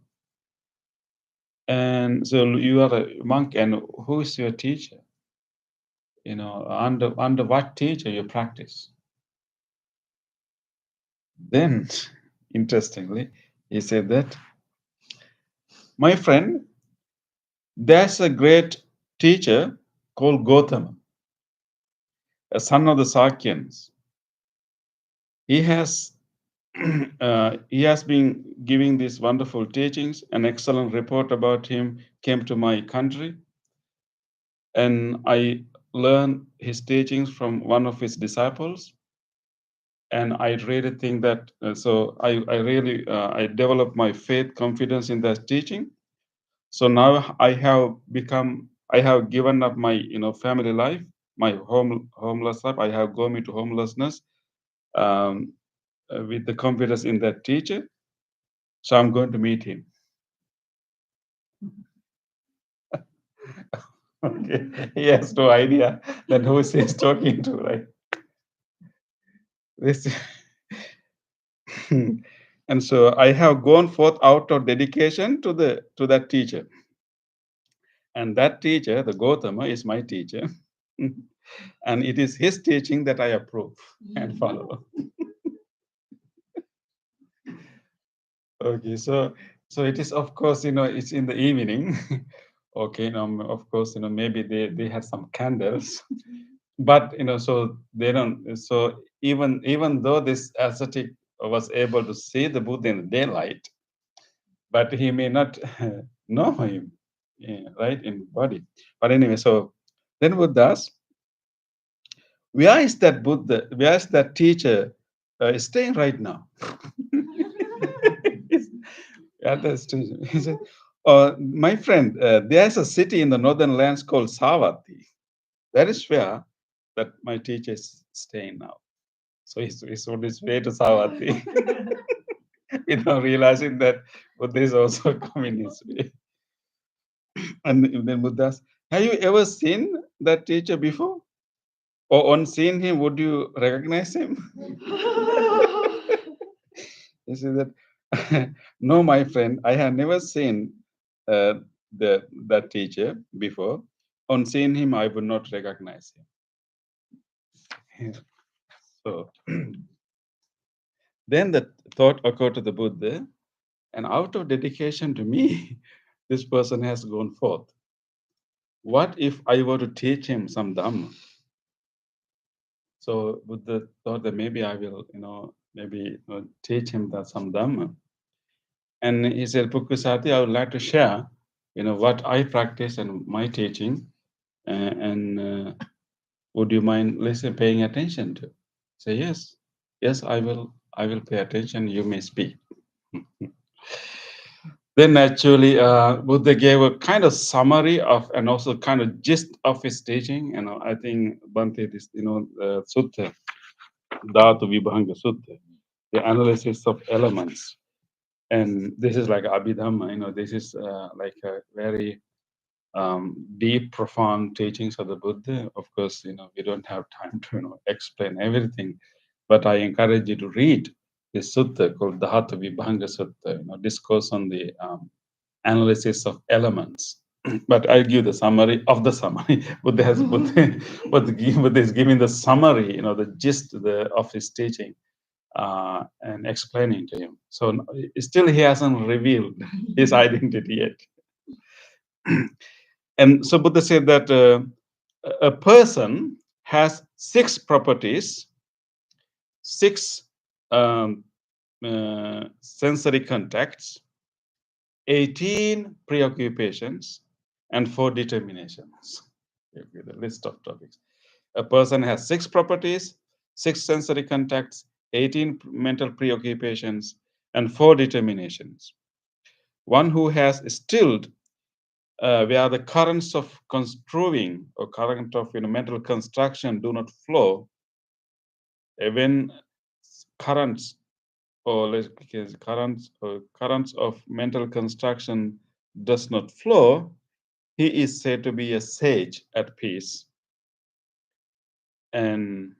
And so you are a monk, and who is your teacher? Under what teacher you practice? Then, interestingly, he said that, my friend, there's a great teacher called Gautama, a son of the Sakyans. He has he has been giving these wonderful teachings. An excellent report about him came to my country, and I learned his teachings from one of his disciples. And I really think that I developed my faith, confidence in that teaching. So now I have given up my family life, my homeless life. I have gone into homelessness, um, with the confidence in that teacher. So I'm going to meet him. Okay, he has no idea that who he's talking to, right? This, and so I have gone forth out of dedication to that teacher, and that teacher, the Gautama, is my teacher, and it is his teaching that I approve and follow. Okay, so it is, of course, it's in the evening. Okay, of course, maybe they had some candles, but so they don't. So even though this ascetic was able to see the Buddha in the daylight, but he may not know him, right, in body. But anyway, so then Buddhas, where is that Buddha? Where is that teacher staying right now? Yeah, that's true. He said, my friend, there's a city in the northern lands called Savatthi. That is where that my teacher is staying now. So he's on his way to Savatthi, realizing that Buddha is also coming his way. And then Buddha asked, have you ever seen that teacher before? Or on seeing him, would you recognize him? He said that, no, my friend, I have never seen uh, that teacher before. On seeing him, I would not recognize him. So then the thought occurred to the Buddha, and out of dedication to me, this person has gone forth. What if I were to teach him some Dhamma? So Buddha thought that maybe I will, teach him that some Dhamma. And he said, Pukusati, I would like to share, what I practice and my teaching, and would you mind paying attention to? Say yes, I will pay attention. You may speak. Then naturally, Buddha gave a kind of summary of and also kind of gist of his teaching. I think Bhante, this sutta, Dhatu Vibhanga Sutta, the analysis of elements. And this is like Abhidhamma, this is like a very deep, profound teachings of the Buddha. Of course, we don't have time to explain everything, but I encourage you to read this sutta called Dhatu Vibhanga Sutta, discourse on the analysis of elements. But I'll give the summary of the summary. Buddha is giving the summary, the gist of his teaching, and explaining to him. So still he hasn't revealed his identity yet. And so Buddha said that a person has 6 properties, 6 sensory contacts, 18 preoccupations, and 4 determinations. Okay, the list of topics. A person has 6 properties, 6 sensory contacts, 18 mental preoccupations, and 4 determinations. One who has stilled where the currents of construing or current of mental construction do not flow, when currents currents of mental construction does not flow, he is said to be a sage at peace. And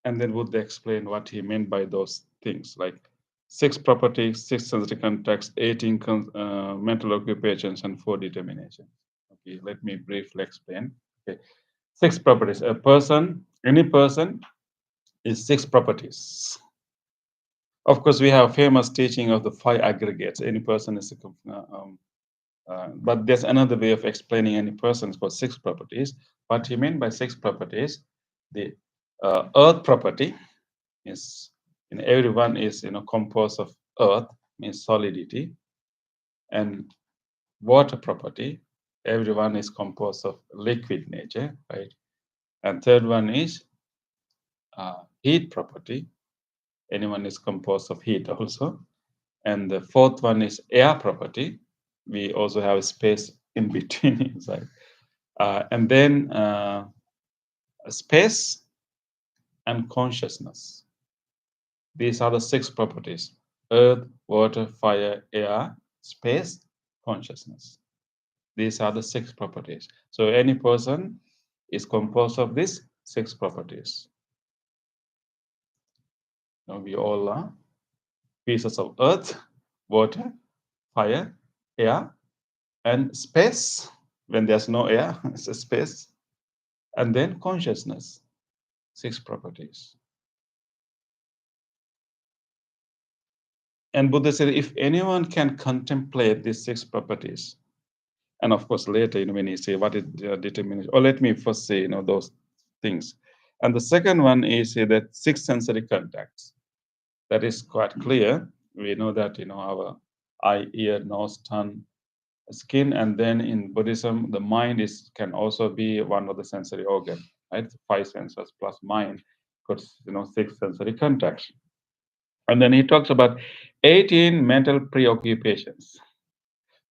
then Buddha explained what he meant by those things, like 6 properties, 6 sensory contacts, 18 mental occupations, and 4 determinations. Okay, let me briefly explain. Okay, 6 properties. A person, any person, is 6 properties. Of course, we have famous teaching of the 5 aggregates. Any person is but there's another way of explaining any person for 6 properties. What he meant by 6 properties, the earth property is, everyone is composed of earth, means solidity, and water property, everyone is composed of liquid nature, right? And third one is heat property, anyone is composed of heat also. And the fourth one is air property, we also have space in between inside. And then space and consciousness. These are the 6 properties: earth, water, fire, air, space, consciousness. These are the 6 properties. So any person is composed of these 6 properties. Now we all are pieces of earth, water, fire, air, and space. When there's no air, it's a space. And then consciousness, 6 properties. And Buddha said, if anyone can contemplate these 6 properties, and of course later, when you say what is determination, or let me first say, those things. And the second one is that 6 sensory contacts. That is quite clear. We know that, our eye, ear, nose, tongue, skin, and then in Buddhism, the mind can also be one of the sensory organ, right? 5 senses plus mind, because 6 sensory contacts. And then he talks about 18 mental preoccupations.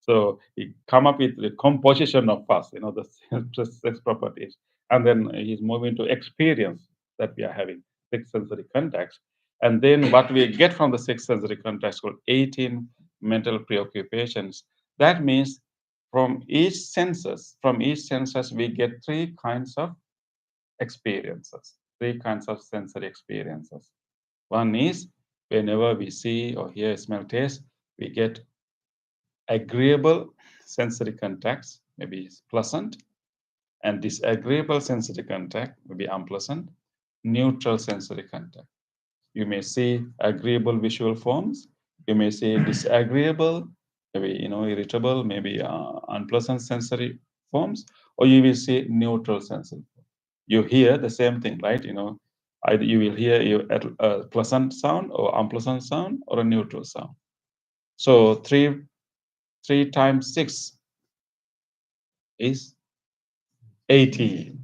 So he come up with the composition of first, the 6 properties, and then he's moving to experience that we are having 6 sensory contacts, and then what we get from the 6 sensory contacts called 18 mental preoccupations. That means from each senses, we get 3 kinds of experiences, 3 kinds of sensory experiences. One is whenever we see or hear, smell, taste, we get agreeable sensory contacts, maybe it's pleasant, and disagreeable sensory contact may be unpleasant, neutral sensory contact. You may see agreeable visual forms, you may see disagreeable, maybe irritable, maybe unpleasant sensory forms, or you will see neutral sensory. You hear the same thing, right? Either you will hear a pleasant sound or unpleasant sound or a neutral sound. So 3 times 6 is 18.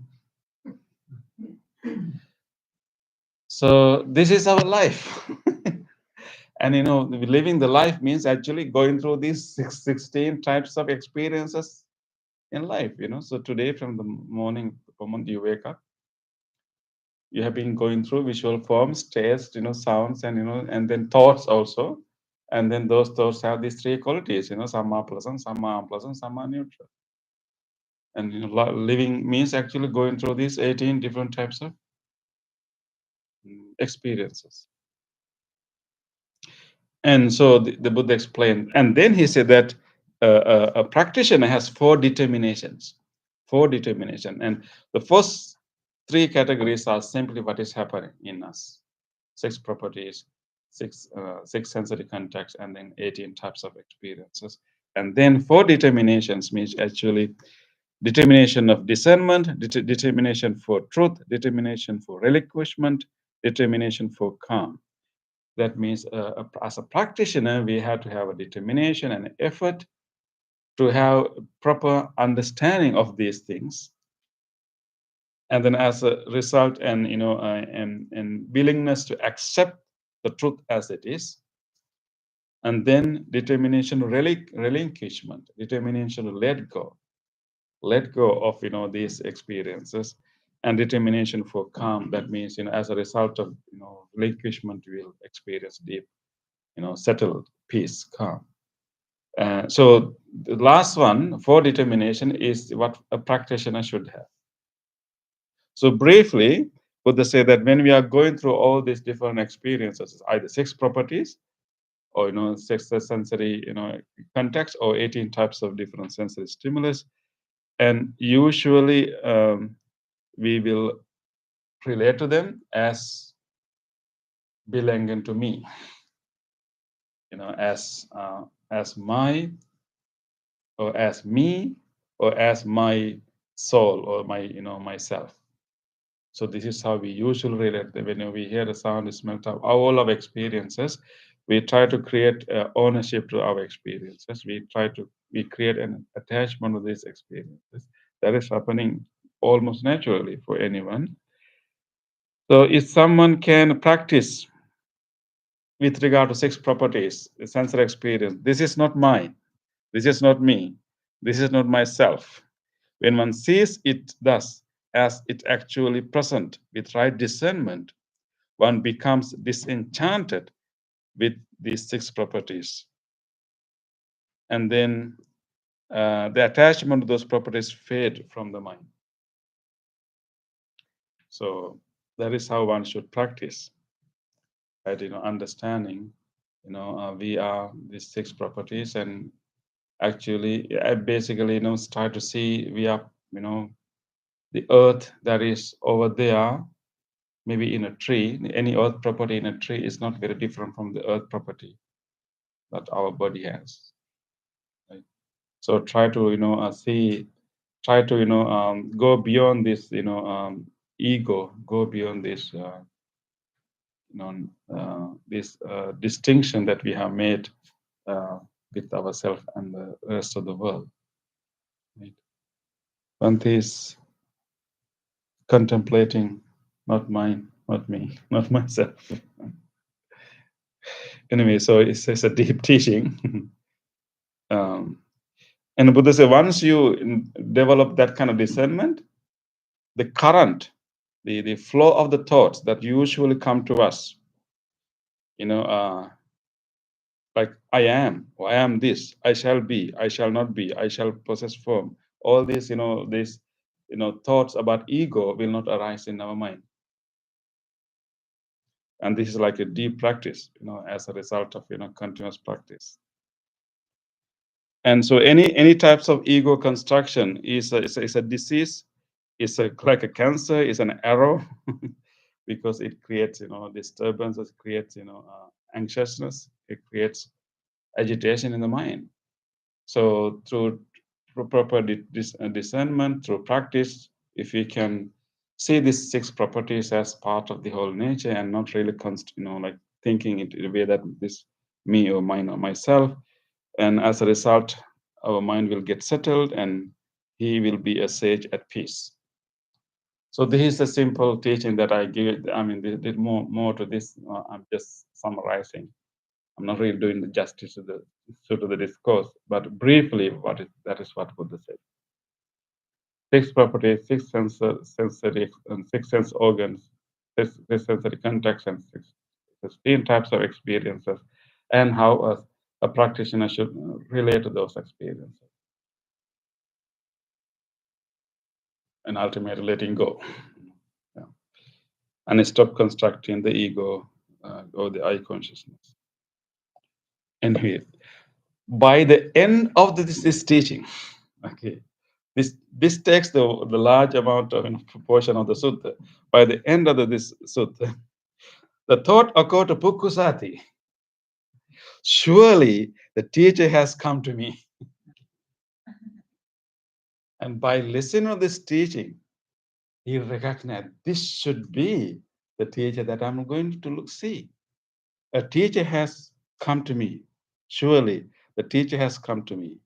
So this is our life. And living the life means actually going through these 16 types of experiences in life. So today, from the morning, the moment you wake up, you have been going through visual forms, taste, sounds, and then thoughts also. And then those thoughts have these 3 qualities. Some are pleasant, some are unpleasant, some are neutral. And living means actually going through these 18 different types of experiences. And so the Buddha explained, and then he said that a practitioner has 4 determinations. 4 determination, and the first 3 categories are simply what is happening in us: 6 properties, 6 sensory contacts, and then 18 types of experiences. And then 4 determinations means actually determination of discernment, determination for truth, determination for relinquishment, determination for calm. That means as a practitioner, we have to have a determination and effort to have proper understanding of these things. And then as a result, and willingness to accept the truth as it is. And then determination, relinquishment, determination to let go of these experiences. And determination for calm, that means as a result of relinquishment, we will experience deep settled peace, calm. So the last one for determination is what a practitioner should have. So briefly, Buddha say that when we are going through all these different experiences, either 6 properties or 6 sensory context or 18 types of different sensory stimulus, and usually we will relate to them as belonging to me, as my, or as me, or as my soul, or my myself. So this is how we usually relate. When we hear a sound, smell, all of experiences, we try to create ownership to our experiences. We create an attachment to these experiences. That is happening almost naturally for anyone. So if someone can practice with regard to 6 properties, the sensory experience, this is not mine, this is not me, this is not myself. When one sees it thus, as it actually present with right discernment, one becomes disenchanted with these 6 properties. And then the attachment to those properties fade from the mind. So that is how one should practice, right? Understanding, we are these 6 properties, and actually, I basically, start to see we are, the earth that is over there, maybe in a tree. Any earth property in a tree is not very different from the earth property that our body has. Right? So try to, try to, go beyond this, ego, go beyond this, this distinction that we have made with ourselves and the rest of the world. Right? One is contemplating, not mine, not me, not myself. Anyway, so it's a deep teaching. And the Buddha said, once you develop that kind of discernment, the current, the flow of the thoughts that usually come to us, like I am, or I am this, I shall be, I shall not be, I shall possess form. All these, these, thoughts about ego will not arise in our mind. And this is like a deep practice, as a result of, continuous practice. And so any types of ego construction is a disease, it's like a cancer, it's an arrow, because it creates, disturbance, it creates, anxiousness, it creates agitation in the mind. So through proper discernment, through practice, if we can see these 6 properties as part of the whole nature and not really, like thinking it in a way that this me or mine or myself, and as a result, our mind will get settled and he will be a sage at peace. So this is a simple teaching that I give. I mean, there's more to this. I'm just summarizing. I'm not really doing the justice to the discourse, but briefly, that is what Buddha said. 6 properties, 6 sensory and 6 sense organs, 6 sensory contacts, and 16 types of experiences, and how a practitioner should relate to those experiences, and ultimately letting go. Yeah. And stop constructing the ego or the I consciousness. And here, by the end of this teaching, okay, this takes the large amount of proportion of the sutta. By the end of this sutta, the thought occurred to Pukkusati, surely the teacher has come to me. And by listening to this teaching, he recognized this should be the teacher that I'm going to see. A teacher has come to me. Surely the teacher has come to me.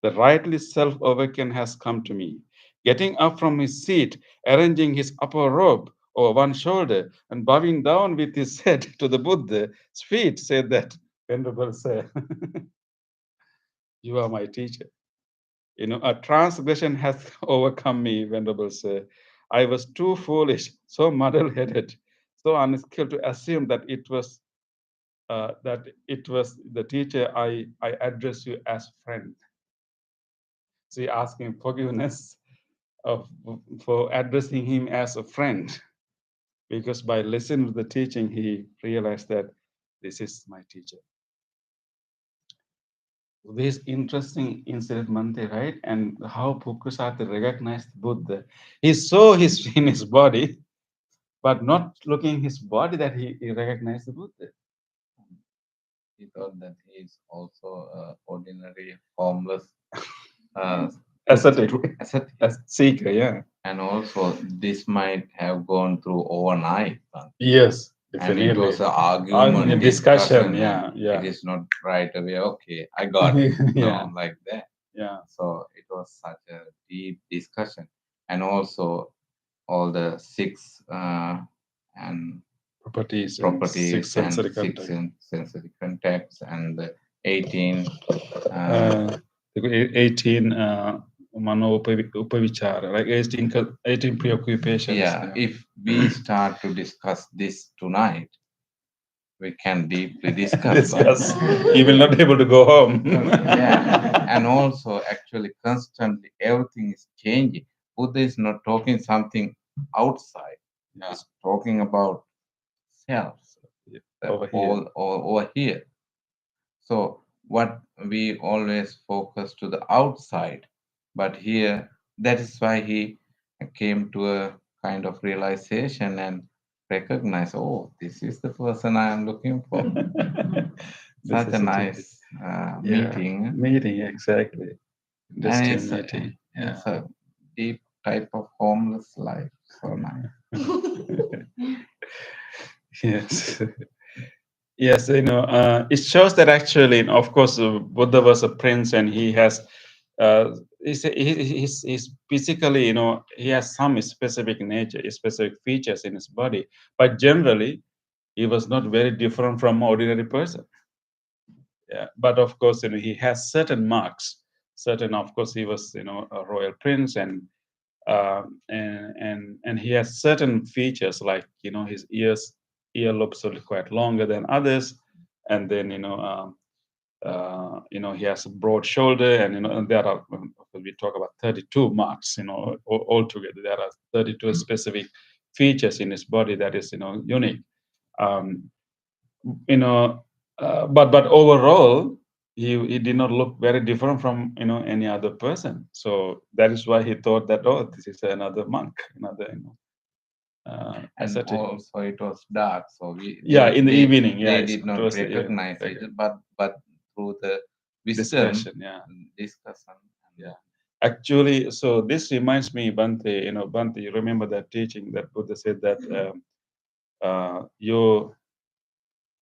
The rightly self-awakened has come to me. Getting up from his seat, arranging his upper robe over one shoulder, and bowing down with his head to the Buddha's feet, said that, Venerable Sir, you are my teacher. A transgression has overcome me, Venerable Sir. I was too foolish, so muddle-headed, so unskilled to assume that it was that it was the teacher, I address you as friend. So he asking forgiveness of, for addressing him as a friend, because by listening to the teaching, he realized that this is my teacher. This interesting incident, Mante, right? And how Pukusati recognized Buddha. He saw his in his body, but not looking his body that he recognized the Buddha. He thought that he is also ordinary, formless, Ascetic, ascetic. as seeker, yeah. And also, this might have gone through overnight. Yes, And it definitely. was an argument, Discussion, and yeah. it is not right away. Okay, I got it. Yeah. No, like that. Yeah. So it was such a deep discussion, and also all the six and Properties properties and sensory six contact. sensory contacts and the 18 18 mano upavichara, like 18 preoccupations. yeah, if we start to discuss this tonight, we can deeply discuss. Discuss. You will not be able to go home. Yeah, and also actually constantly everything is changing. Buddha is not talking something outside. Yeah. He's talking about self, Yeah, the over here. all over here. So what we always focus to the outside, but here that is why he came to a kind of realization and recognize, oh, this is the person I am looking for. This Such is a it. nice Yeah, meeting, meeting, exactly. and Interesting meeting. Yeah. it's a deep type of homeless life. So nice. Yes. Yes, it shows that actually, of course, Buddha was a prince, and he has, he's physically, he has some specific nature, specific features in his body, but generally, he was not very different from ordinary person. Yeah, but of course, he has certain marks. Certain, of course, he was, a royal prince, and he has certain features like his earlobes are quite longer than others, and then he has a broad shoulder, and and there are, we talk about 32 marks, altogether there are 32 specific features in his body that is unique. um, you know but overall he did not look very different from any other person, so that is why he thought that, oh, this is another monk, another And ascetic. also it was dark, so In the evening, they yeah, did not towards the, recognize it, but through the wisdom discussion, yeah. discussion. Yeah. Actually, so this reminds me, Bante, Bante, you remember that teaching that Buddha said that yo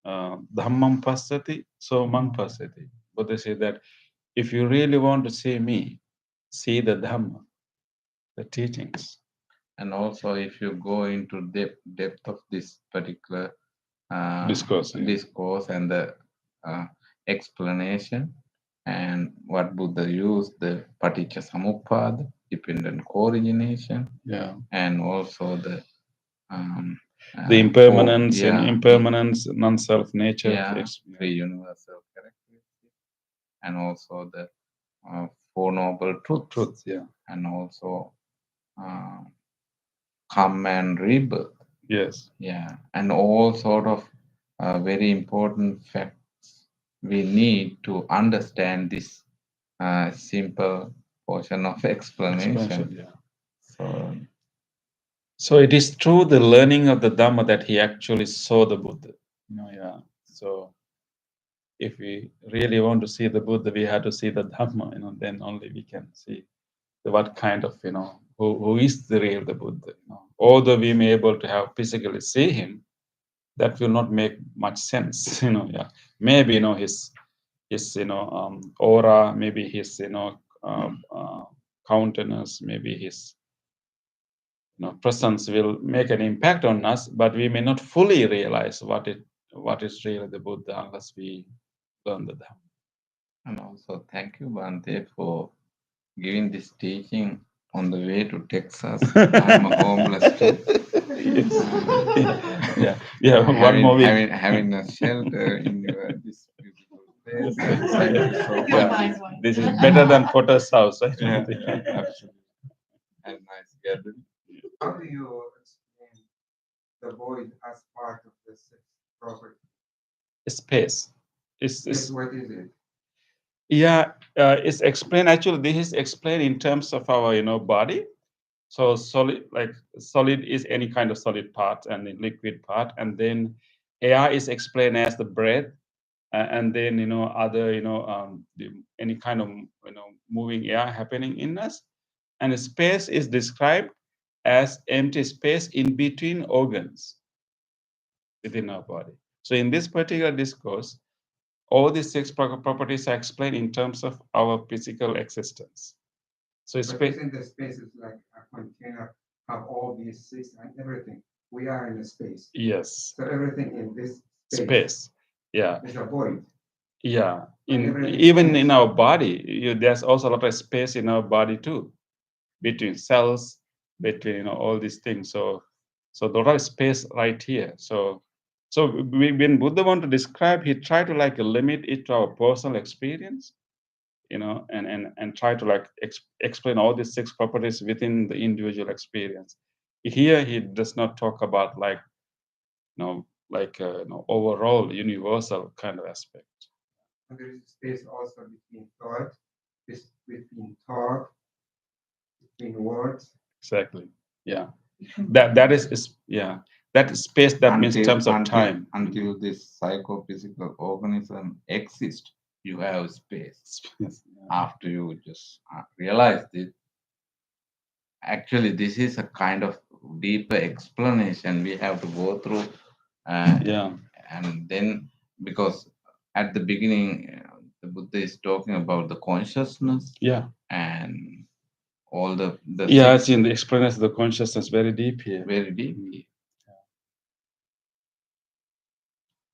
dhammam passati, so man passati. Buddha said that if you really want to see me, see the Dhamma, the teachings. And also, if you go into depth of this particular Discourse, yeah. discourse and the explanation, and what Buddha used, the paticca samuppada, dependent co-origination, Yeah. and also the The impermanence, non-self nature. yeah, three universal characteristics, and also the Four Noble Truths, yeah. and also come and rebirth. Yes. Yeah, and all sort of very important facts we need to understand this simple portion of explanation. Yeah. So it is through the learning of the Dhamma that he actually saw the Buddha. Yeah. So if we really want to see the Buddha, we have to see the Dhamma. Then only we can see what kind of who is the real the Buddha. Although we may able to have physically see him, that will not make much sense. Yeah. Maybe his aura, maybe his countenance, maybe his presence will make an impact on us, but we may not fully realize what is really the Buddha unless we learn the Dhamma. And also, thank you, Bante, for giving this teaching on the way to Texas. I'm a homeless too. Yeah, yeah. One more week. having a shelter in your this beautiful place. Thank you so much. Yeah, this is better than Potter's house, right? Yeah, absolutely. And nice gathering. How do you explain the void as part of the sixth property? Space. What is it? Yeah, it's explained. Actually, this is explained in terms of our, body. So solid is any kind of solid part and the liquid part, and then air is explained as the breath, and then other any kind of moving air happening in us, and space is described as empty space in between organs within our body. So in this particular discourse, all these six properties are explained in terms of our physical existence. So it's isn't the space is like a container of all these six and everything? We are in a space. Yes. So everything in this Space. Yeah. is a void. Yeah. Even in our body, there's also a lot of space in our body too, between cells, between all these things. So there is space right here. So when Buddha want to describe, he tried to limit it to our personal experience, and try to explain all these six properties within the individual experience. Here he does not talk about overall universal kind of aspect. And there is space also between thought, between talk, between words. Exactly. Yeah. That is yeah. That is space that means in terms of time. Until this psychophysical organism exists, you have space. Yes. After you just realize it, actually, this is a kind of deeper explanation we have to go through. Yeah. And then, because at the beginning, the Buddha is talking about the consciousness. Yeah. And all the Yeah, it's in the explanation of the consciousness very deep here. Very deep.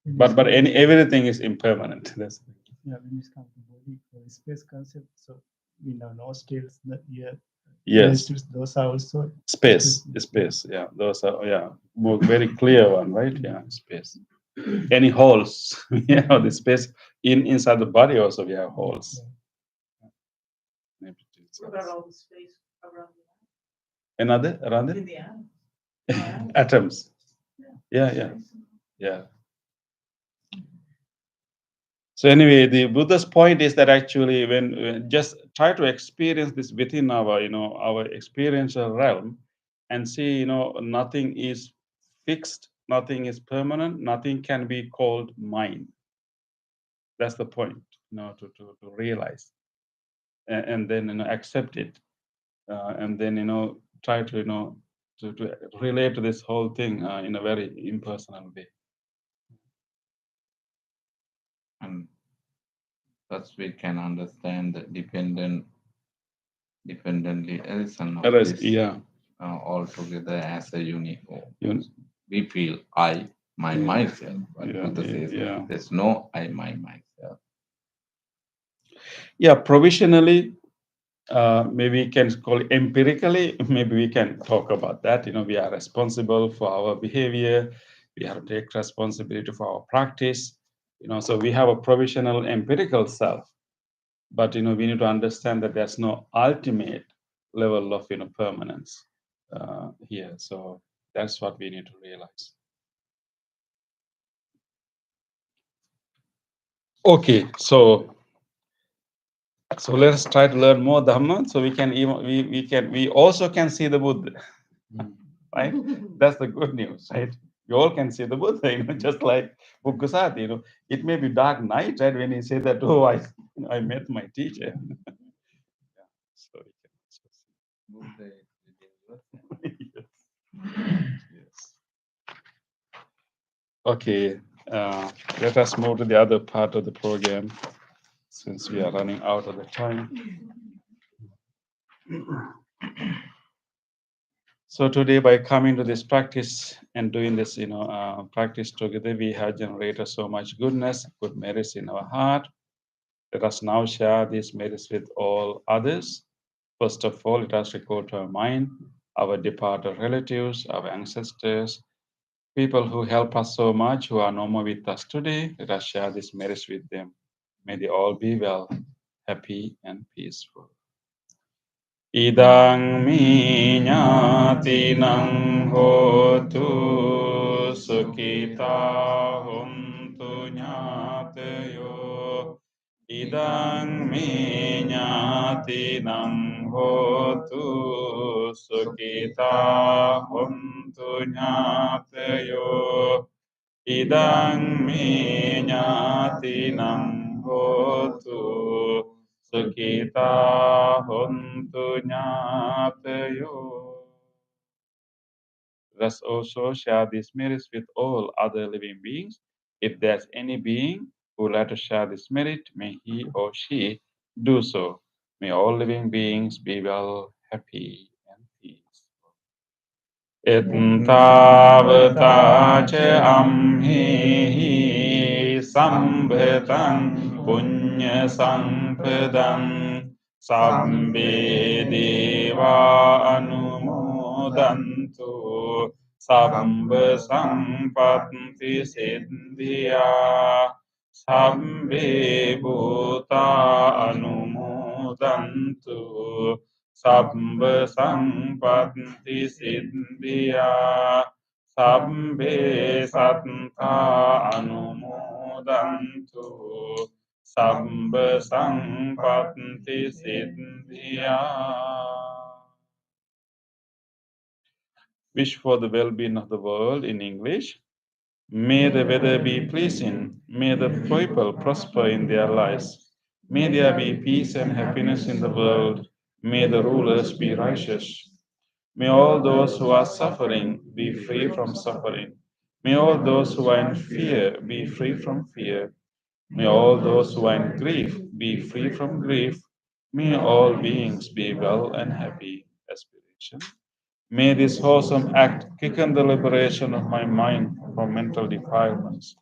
But everything is impermanent. That's yeah, when it comes to body for space concept, so we know nostrils, the ear, yes, those are also space. Yeah, those are more very clear one, right? Yeah, space. Any holes? The space inside the body also we have holes. What about all the space around Another around in it? the atoms? Atoms. Yeah. So anyway, the Buddha's point is that actually when just try to experience this within our, our experiential realm and see, nothing is fixed, nothing is permanent, nothing can be called mine. That's the point, to realize, and then accept it, and then try to to relate to this whole thing in a very impersonal way. And thus we can understand the dependently Ellison of this, altogether as a unique whole. We feel I, myself, but Buddha says there's no I, myself. Yeah, provisionally, maybe we can call it empirically, maybe we can talk about that. We are responsible for our behavior. We have to take responsibility for our practice. So we have a provisional empirical self. But, we need to understand that there's no ultimate level of, permanence here. So that's what we need to realize. Okay, so let us try to learn more Dhamma, so we also can see the Buddha, right? That's the good news, right? We all can see the Buddha, just like Bukkusati, it may be dark night, right? When he said that, oh, I met my teacher. So we can also see Buddha yes. Yes. Okay, let us move to the other part of the program, since we are running out of the time. So today, by coming to this practice and doing this, practice together, we have generated so much goodness, good merits in our heart. Let us now share these merits with all others. First of all, let us recall to our mind our departed relatives, our ancestors, people who help us so much, who are no more with us today. Let us share this merits with them. May they all be well, happy, and peaceful. Idang mi ñātinang hotu sukita huntu ñātayo. Idang mi ñātinang hotu sukita huntu ñātayo. Idang mi ñātinang hotu sukita huntu ñātayo. Let us also share these merits with all other living beings. If there's any being who would like to share this merit, may he or she do so. May all living beings be well, happy, and peaceful. Ettavata ca amhihi sambhatam punya sampadam sabbe deva anumodantu sabba sampatti siddhya sabbe bhuta anumodantu Sabba sampatti siddhya sabbe sattva anumodantu sabba sampatti siddhya. Wish for the well-being of the world in English. May the weather be pleasing. May the people prosper in their lives. May there be peace and happiness in the world. May the rulers be righteous. May all those who are suffering be free from suffering. May all those who are in fear be free from fear. May all those who are in grief be free from grief. May all beings be well and happy. Aspiration. May this wholesome act quicken the liberation of my mind from mental defilements.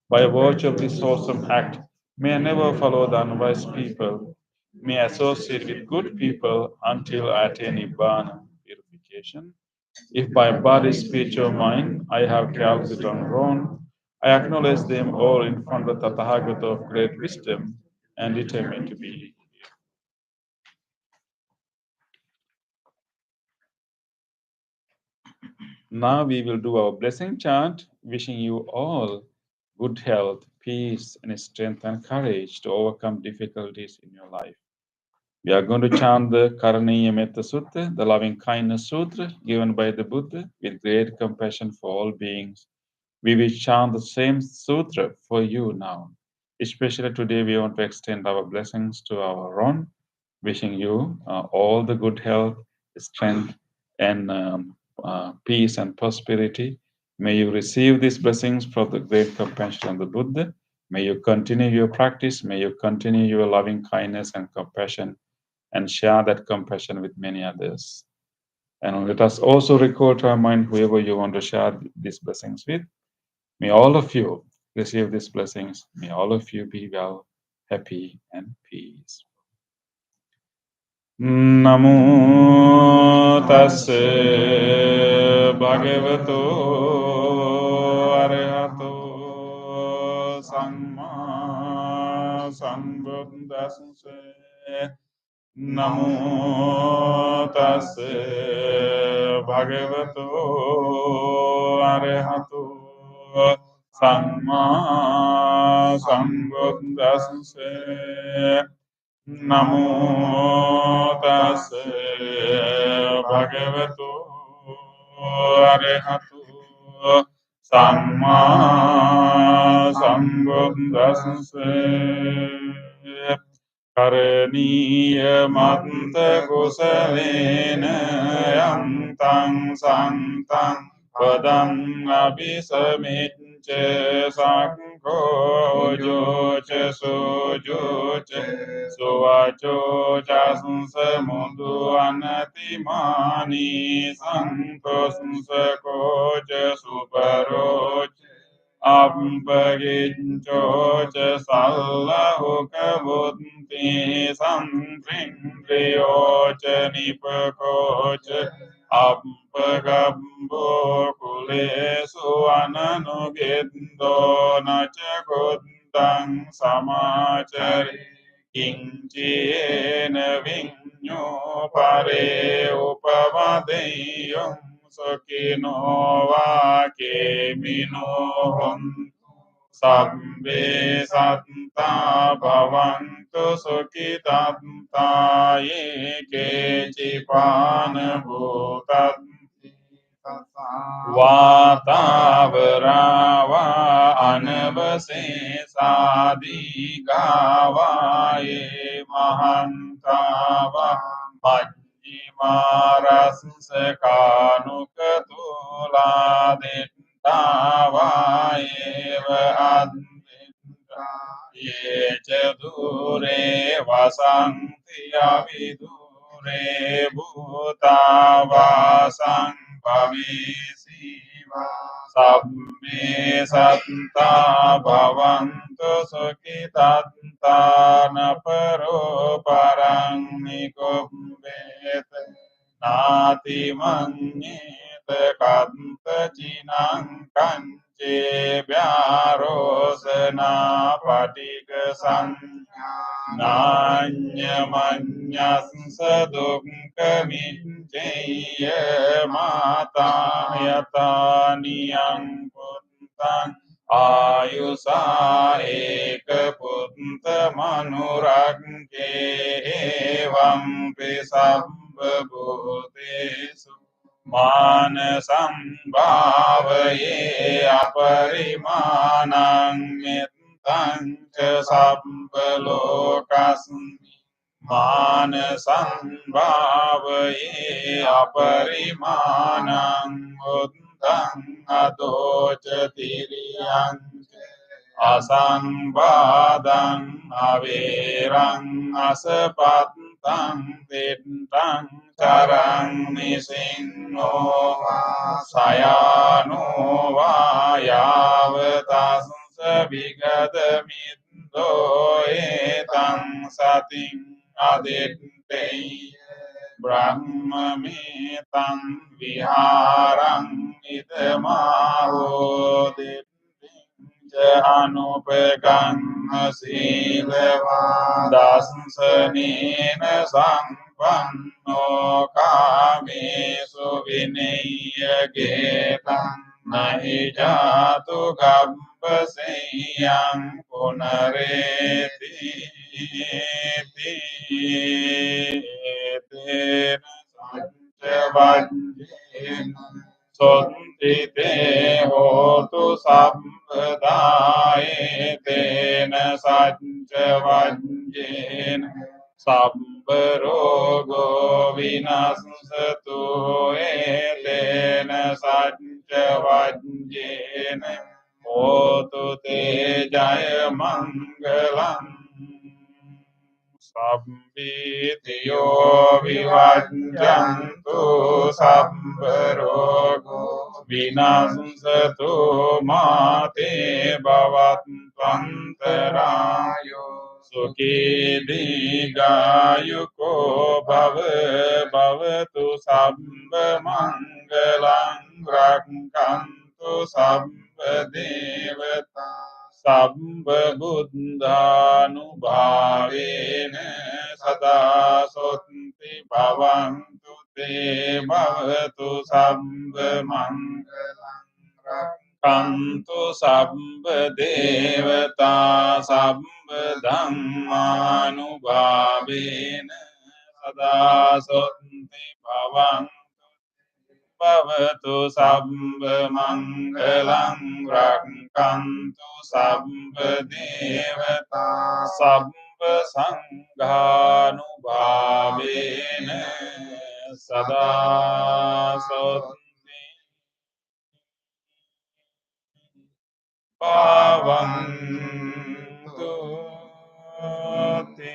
By virtue of this wholesome act, may I never follow the unwise people. May I associate with good people until I attain Nibbana, purification. If by body, speech, or mind I have carelessly done wrong, I acknowledge them all in front of the Tathagata of great wisdom and determine to be. Now we will do our blessing chant, wishing you all good health, peace, and strength and courage to overcome difficulties in your life. We are going to chant the Karaniya Metta Sutta, the loving kindness sutra given by the Buddha with great compassion for all beings. We will chant the same sutra for you now. Especially today, we want to extend our blessings to our Ron, wishing you all the good health, strength, and peace and prosperity. May you receive these blessings from the great compassion of the Buddha. May you continue your practice. May you continue your loving kindness and compassion and share that compassion with many others. And let us also recall to our mind whoever you want to share these blessings with. May all of you receive these blessings. May all of you be well, happy, and peace. Namo tassa bhagavato arahato samma sambuddhassa. Namo tassa bhagavato arahato samma sambuddhassa. Namo tassa bhagavato arahato samma sambuddhassa. Karaniya matta kusalena yantang santang padang abhisamicca sakko jocha sojocha suvacho jasansamudu anatimani sankosansakocha suparocha Ampaginchocha sallahukavunti samprindriyocha nipakocha Appagabbo kulesu ananugendo nacha kodang samachari kinchyena vinyo pare upavadeyam sokino vakemino hontu sabbe satta bhavantu sukhitantu ye kechipana bhutat वातावरावा अनवशेषादिगावाये महान्तावा मज्जिमारसकानुकतुलादित्तावायेव अद्वित्ता ये च दूरे वसन्ति अविदूरे भूतावासं भविष्यति Sabbe satta bhavantu sukhitantu paro parang nikumbete nati manyete kanta cinang kance vyarosana patika sanya nanya manyasa dukka minceya mata yata niyang puntang ayusa eka punta manuragke evam pisabba bhutesu manasam bhavaye aparimanang mittang ca sabba lokasmi manasam bhavaye aparimanang uttang adochatiriyang asambadang averang asapatang tintang carang nisinno sayano vayavatang savigadamindo etang sating aditte brahmametang viharang idamaho anupegang sileva dasanena sampanno kamesu vinaya getang nahi jatu gabbaseyang punareti tena sancavajjena Sonti te hotu sampadaye tena sajja vajjena sabbarogo vinasatu etena sajja vajjena hotu te jaya mangalam Sabbitiyo vivajjantu sabbarogo vinasatu mate bhavattvantarayo sukhi digayuko bhavatu sabba mangalang rakkantu sabba devata Sabba buddhanubhavena sada sotthi bhavantu te bhavatu sabba mangalang rakkantu sabba devata sabba dhammanubhavena sada sotthi bhavantu Bhavatu sabba mangalang rakkantu sabba devata sabba sanghanubhavena sada sotthi bhavantu te.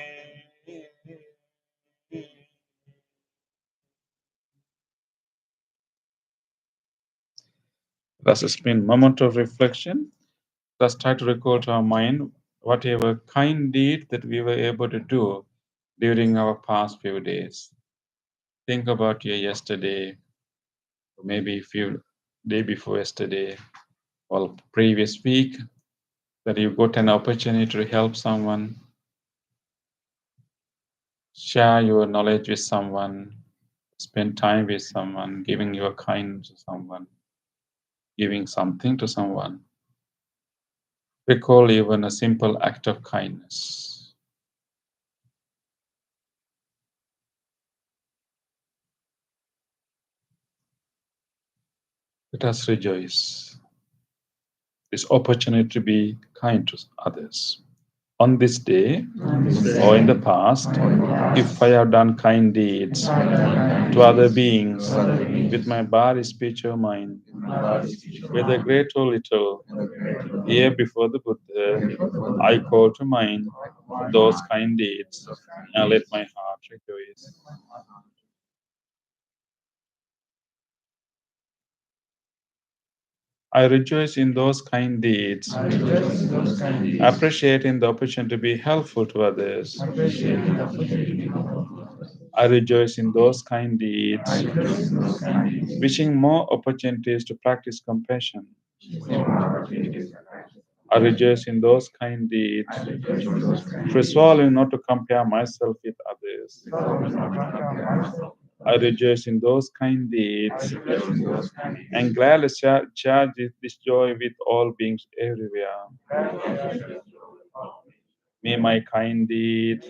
Thus, it's been a moment of reflection. Let's try to recall to our mind whatever kind deed that we were able to do during our past few days. Think about your yesterday, maybe day before yesterday or previous week, that you got an opportunity to help someone, share your knowledge with someone, spend time with someone, giving your kindness to someone, giving something to someone. Recall even a simple act of kindness. Let us rejoice this opportunity to be kind to others. On this day or in the past, if I have done kind deeds to other beings with my body, speech, or mind, whether great or little, here before the Buddha, I call to mind those kind deeds and let my heart rejoice. I rejoice in those kind deeds, appreciating the opportunity to be helpful to others. I rejoice in those kind deeds, wishing more opportunities to practice compassion. I rejoice in those kind deeds, resolving not to compare myself with others. I rejoice in those kind deeds and gladly share this joy with all beings everywhere. May my kind deeds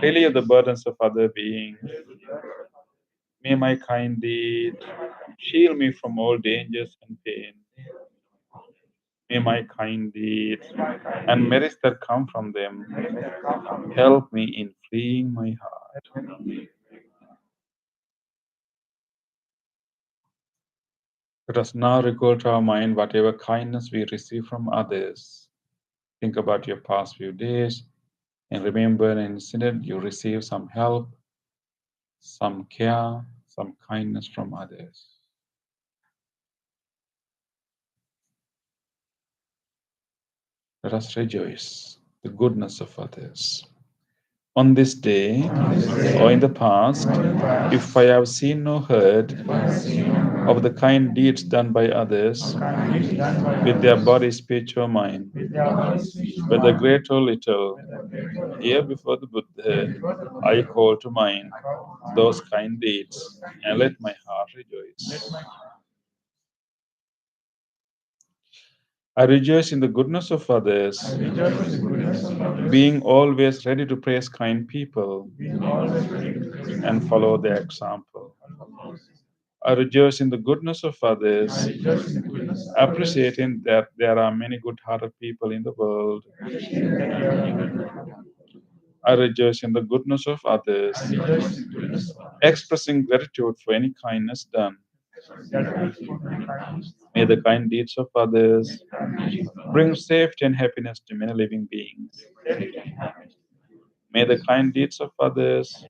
relieve the burdens of other beings. May my kind deeds shield me from all dangers and pain. May my kind deeds and merits that come from them help me in freeing my heart. Let us now recall to our mind whatever kindness we receive from others. Think about your past few days and remember an incident you received some help, some care, some kindness from others. Let us rejoice the goodness of others. On this day or in the past, if I have seen or heard of the kind deeds done by others with their body, speech, or mind, whether great or little, here before the Buddha, I call to mind those kind deeds and let my heart rejoice. I rejoice in the goodness of others, being always ready to praise kind people and follow their example. I rejoice in the goodness of others, appreciating that there are many good-hearted people in the world. I rejoice in the goodness of others, expressing gratitude for any kindness done. May the kind deeds of others bring safety and happiness to many living beings. May the kind deeds of others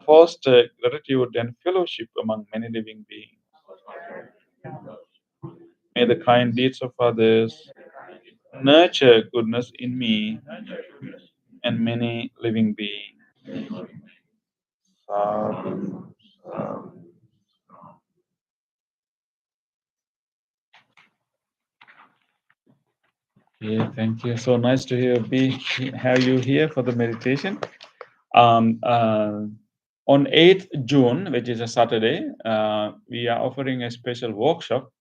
foster gratitude and fellowship among many living beings. May the kind deeds of others nurture goodness in me and many living beings. Sadhu, sadhu. Okay, thank you. So nice to have you here for the meditation. On 8th June, which is a Saturday, we are offering a special workshop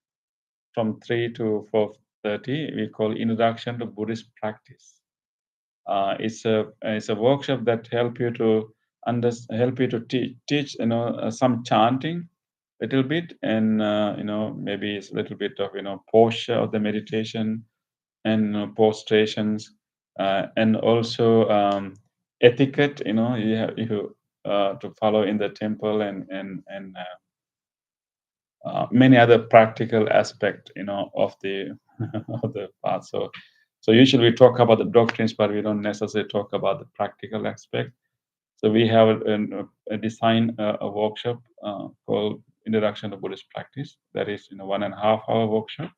from 3 to 4:30. We call Introduction to Buddhist Practice. It's a workshop that help you to teach some chanting a little bit, and maybe it's a little bit of posture of the meditation and prostrations, and also etiquette. You to follow in the temple, and many other practical aspect of the of the path. So usually we talk about the doctrines, but we don't necessarily talk about the practical aspect. So we have a design a workshop called Introduction to Buddhist Practice. That is 1.5 hour workshop.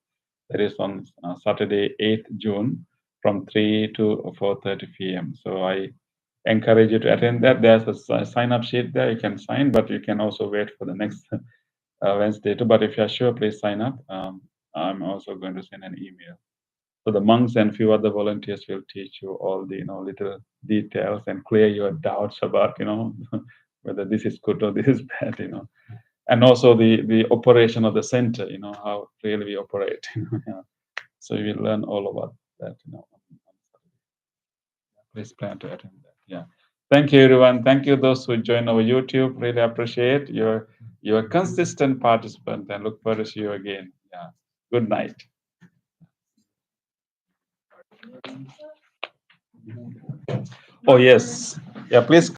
That is on Saturday, 8th June, from 3 to 4:30 p.m. So I encourage you to attend that. There's a sign-up sheet there. You can sign, but you can also wait for the next Wednesday too. But if you're sure, please sign up. I'm also going to send an email. So the monks and few other volunteers will teach you all the little details and clear your doubts about whether this is good or this is bad. And also the operation of the center. How really we operate. So you will learn all about that. Please plan to attend that. Yeah. Thank you, everyone. Thank you, those who join our YouTube. Really appreciate your consistent participant and look forward to see you again. Yeah. Good night. Oh yes. Yeah. Please